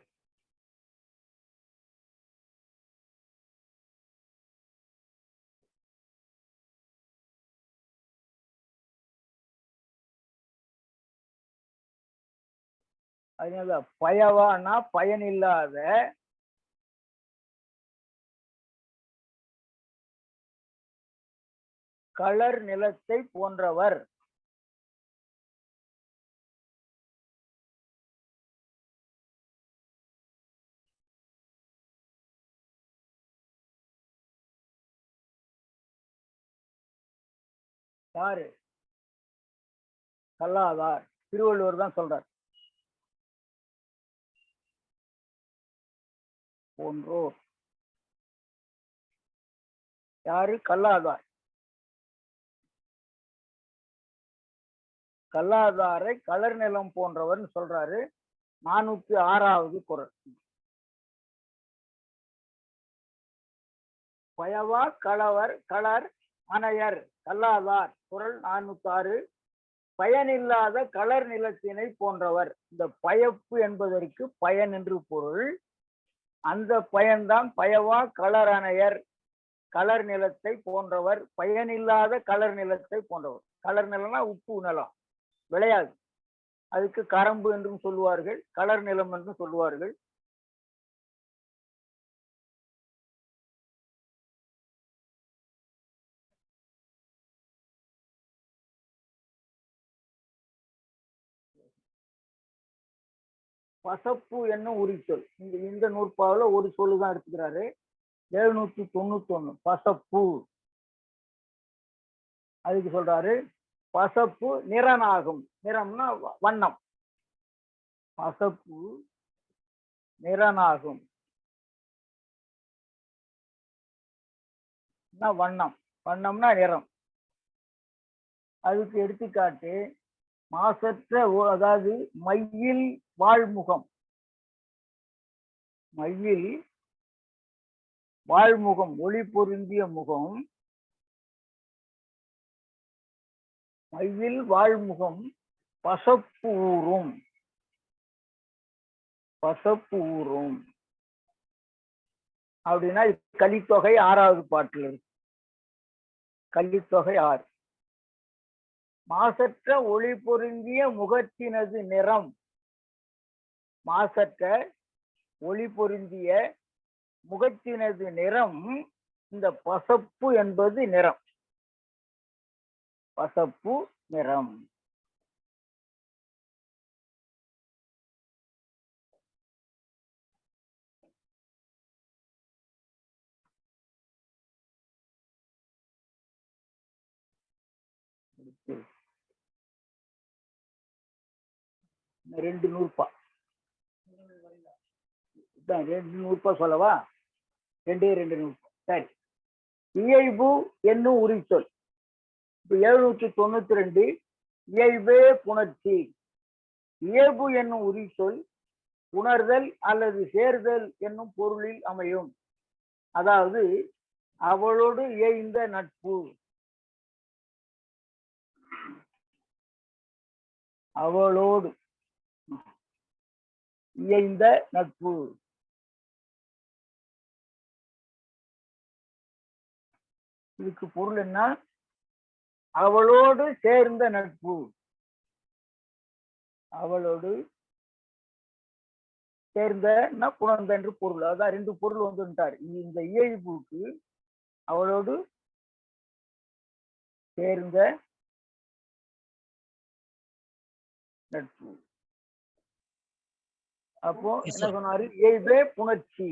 அதனால பயவானா பயனில்லாத, களர் நிலத்தை போன்றவர். யாரு? கல்லாதார். திருவள்ளுவர் தான் சொல்றார். போன்றோர். யாரு? கல்லாதார். கல்லாதாரை களர் நிலம் போன்றவர் சொல்றாரு. 406வது குறள். பயவா களவர் களர் அணையர் கல்லாதார். குறள் 406. பயனில்லாத களர் நிலத்தினை போன்றவர். இந்த பயப்பு என்பதற்கு பயன் என்று பொருள். அந்த பயன்தான் பயவா களர் அணையர், களர் நிலத்தை போன்றவர். பயனில்லாத களர் நிலத்தை போன்றவர். களர் நிலம்னா உப்பு நிலம், விளையாது. அதுக்கு கரம்பு என்றும் சொல்லுவார்கள், களர் நிலம் என்றும் சொல்லுவார்கள். பசப்பு என்னும் உரிச்சொல். இந்த நூற்பாவில் ஒரு சொல்லுதான் எடுத்துக்கிறாரு. 791. பசப்பு. அதுக்கு சொல்றாரு பசப்பு நிறனாகும். நிறம்னா வண்ணம். பசப்பு நிறனாகும். வண்ணம். வண்ணம்னா நிறம். அதுக்கு எடுத்துக்காட்டு மாசற்ற, அதாவது மையில் வாழ்முகம். மையில் வாழ்முகம், ஒளி பொருந்திய முகம். மையில் வாழ்முகம் பசப்பு ஊறும். பசப்பு ஊறும் அப்படின்னா கலித்தொகை 6வது பாட்டுல இருக்கு. கலித்தொகை 6. மாசற்ற ஒளி பொருந்திய முகத்தினது நிறம். மாசற்ற ஒளி பொருந்திய முகத்தினது நிறம். இந்த பசப்பு என்பது நிறம். பசப்பு நிறம். ரெண்டு நூற்பா. 2 நூற்பா சொல்லவா? 2 நூற்பா. சரி. இயைபு என்னும் உரிச்சொல். 792. இயைபே புணர்ச்சி. இயல்பு என்னும் உரிச்சொல் உணர்தல் அல்லது சேர்தல் என்னும் பொருளில் அமையும். அதாவது அவளோடு இயைந்த நட்பு. அவளோடு இயைந்த நட்பு. இதுக்கு பொருள் என்ன? அவளோடு சேர்ந்த நட்பு. அவளோடு சேர்ந்த புணர்ந்த என்று பொருள். அதான் 2 பொருள் வந்துட்டார் இந்த இயல்புக்கு. அவளோடு சேர்ந்த நட்பு. அப்போ என்ன சொன்னாரு? இயல்பே புணர்ச்சி.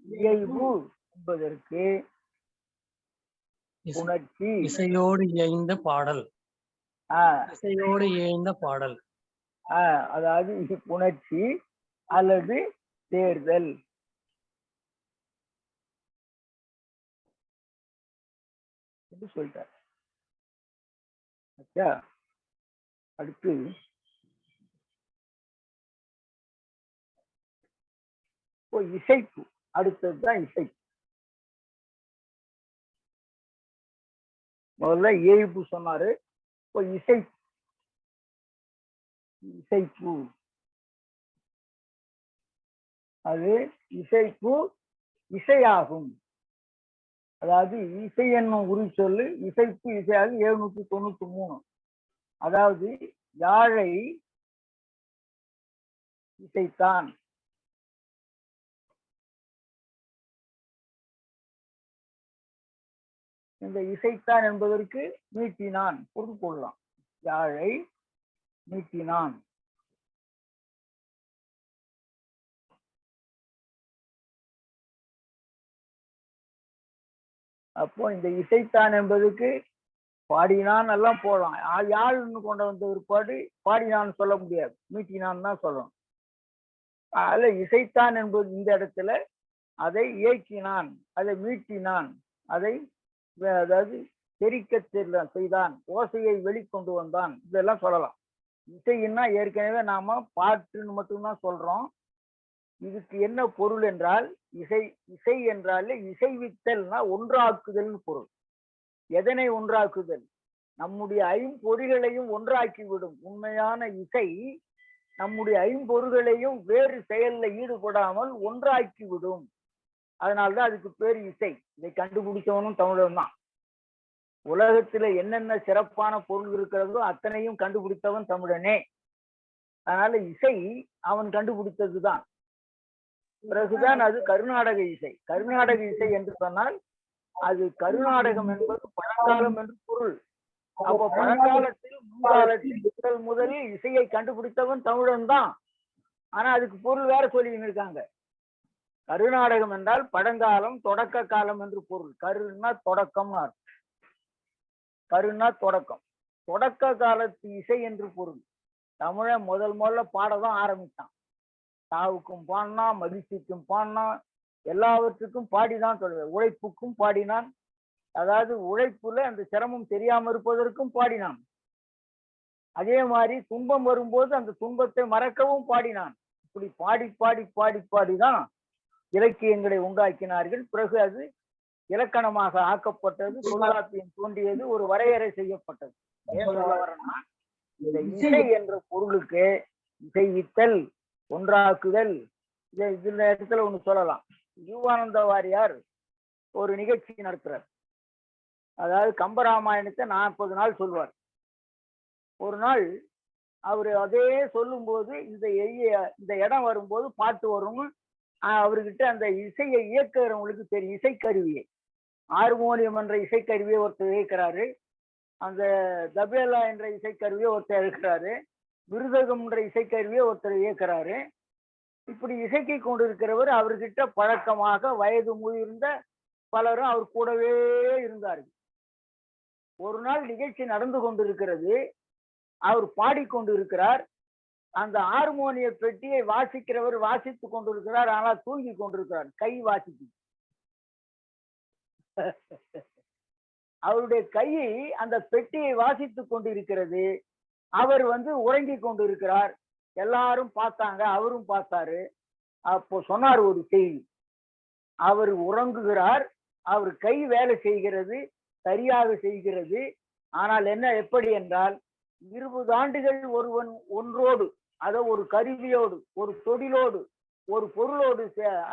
இயல்பு என்பதற்கு புணர்ச்சி. இசையோடு இயைந்த பாடல். இசையோடு இயைந்த பாடல். அதாவது இது புணர்ச்சி அல்லது தேர்தல். என்று சொல்லிட்டார். அடுத்து இசைப்பு. அடுத்ததுதான் இசைப்பு. முதல்ல இயல்பு சொன்னாரு. இசைப்பு. இசைப்பு அது இசைப்பு இசையாகும். அதாவது இசை என்னும் உரி சொல்லு இசைப்பு இசையாக 793. அதாவது யாழை இசைத்தான். இந்த இசைத்தான் என்பதற்கு மீட்டினான் பொருள் கொள்ளலாம். யாழை மீட்டினான். அப்போ இந்த இசைத்தான் என்பதுக்கு பாடினான் எல்லாம் போடலாம். யாழ்னு கொண்டு வந்த ஒரு பாடினான்னு சொல்ல முடியாது, மீட்டினான் தான் சொல்லணும். அதுல இசைத்தான் என்பது இந்த இடத்துல அதை இயக்கினான், அதை மீட்டினான், அதை அதாவது தெரிக்க செய்தான், ஓசையை வெளிக்கொண்டு வந்தான், இதெல்லாம் சொல்லலாம். இசைன்னா ஏற்கனவே நாம பாட்டுன்னு மட்டும்தான் சொல்றோம். இதுக்கு என்ன பொருள் என்றால் இசை என்றாலே இசைவித்தல்னா ஒன்றாக்குதல்னு பொருள். எதனை ஒன்றாக்குதல்? நம்முடைய ஐம்பொறிகளையும் ஒன்றாக்கி விடும். உண்மையான இசை நம்முடைய ஐம்பொறிகளையும் வேறு செயல்ல ஈடுபடாமல் ஒன்றாக்கி விடும். அதனால்தான் அதுக்கு பேர் இசை. இதை கண்டுபிடிச்சவனும் தமிழன் தான். உலகத்துல என்னென்ன சிறப்பான பொருள் இருக்கிறதோ அத்தனையும் கண்டுபிடித்தவன் தமிழனே. அதனால இசை அவன் கண்டுபிடித்ததுதான். பிறகுதான் அது கருநாடக இசை. கருநாடக இசை என்று சொன்னால் அது கருநாடகம் என்பது பழங்காலம் என்று பொருள். அப்போ பழங்காலத்தில் முன்காலத்தில் முதலில் இசையை கண்டுபிடித்தவன் தமிழன் தான். ஆனா அதுக்கு பொருள் வேற சொல்லின்னு இருக்காங்க. கருநாடகம் என்றால் பழங்காலம், தொடக்க காலம் என்று பொருள். கருன்னா தொடக்கம், கருன்னா தொடக்கம், தொடக்க காலத்து இசை என்று பொருள். தமிழன் முதல்ல பாடதான் ஆரம்பித்தான். சாவுக்கும் பாடினான், மகிழ்ச்சிக்கும் பாடினான், எல்லாவற்றுக்கும் பாடிதான் சொல்லுவேன். உழைப்புக்கும் பாடினான், அதாவது உழைப்புல அந்த சிரமம் தெரியாம இருப்பதற்கும் பாடினான். அதே மாதிரி துன்பம் வரும்போது அந்த துன்பத்தை மறக்கவும் பாடினான். இப்படி பாடி பாடி பாடி பாடிதான் இலக்கியங்களை உண்டாக்கினார்கள். பிறகு அது இலக்கணமாக ஆக்கப்பட்டது, தொல்காப்பியம் தோன்றியது, ஒரு வரையறை செய்யப்பட்டது. ஏன் சொல்ல வரேன்னா, இந்த இசை என்ற பொருளுக்கு இசைவித்தல், ஒன்றாக்குதல், இந்த இடத்துல ஒண்ணு சொல்லலாம். ஜீவானந்த வாரியார் ஒரு நிகழ்ச்சி நடத்துறார். அதாவது கம்பராமாயணத்தை 40 நாள் சொல்வார். ஒரு நாள் அவரு அதே சொல்லும் போது இந்த இடம் வரும்போது பாட்டு வரும். அவர்கிட்ட அந்த இசையை இயக்குறவங்களுக்கு தெரியும். இசைக்கருவியை, ஹார்மோனியம் என்ற இசைக்கருவியை ஒருத்தர் இயக்குறாரு, அந்த தபேலா என்ற இசைக்கருவியை ஒருத்தர் இயக்குறாரு, மிருதகம் என்ற இசைக்கருவியை ஒருத்தர் இயக்குறாரு. இப்படி இசைக்கை கொண்டிருக்கிறவர் அவர்கிட்ட பழக்கமாக வயது முதிர்ந்த பலரும் அவர் கூடவே இருந்தார்கள். ஒரு நாள் நிகழ்ச்சி நடந்து கொண்டிருக்கிறது, அவர் பாடிக்கொண்டு இருக்கிறார். அந்த ஹார்மோனிய பெட்டியை வாசிக்கிறவர் வாசித்து கொண்டிருக்கிறார், ஆனால் தூங்கி கொண்டிருக்கிறார், கை வாசிக்கு. அவருடைய கையை அந்த பெட்டியை வாசித்துக் கொண்டிருக்கிறது. அவர் உறங்கி கொண்டிருக்கிறார். எல்லாரும் பார்த்தாங்க, அவரும் பார்த்தாரு. அப்போ சொன்னார் ஒரு செய்தி. அவர் உறங்குகிறார், அவர் கை வேலை செய்கிறது, சரியாக செய்கிறது. ஆனால் என்ன, எப்படி என்றால் 20 ஆண்டுகள் ஒருவன் ஒன்றோடு, அதை ஒரு கருவியோடு, ஒரு தொழிலோடு, ஒரு பொருளோடு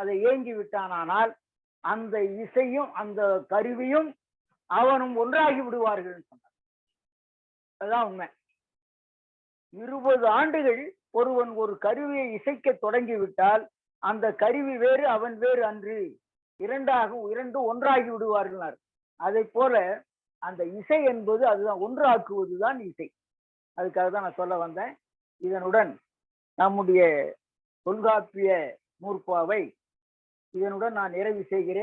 அதை ஏங்கி விட்டானால் அந்த இசையும் அந்த கருவியும் அவனும் ஒன்றாகி விடுவார்கள் சொன்னார். அதுதான் உண்மை. 20 ஆண்டுகள் ஒருவன் ஒரு கருவியை இசைக்க தொடங்கிவிட்டால் அந்த கருவி வேறு அவன் வேறு அன்று, இரண்டு ஒன்றாகி விடுவார்கள். அதை போல அந்த இசை என்பது அதுதான், ஒன்றாக்குவதுதான் இசை. அதுக்காக தான் நான் சொல்ல வந்தேன். இதனுடன் நம்முடைய தொல்காப்பிய நூற்பாவை இதனுடன் நான் நிறைவு செய்கிறேன்.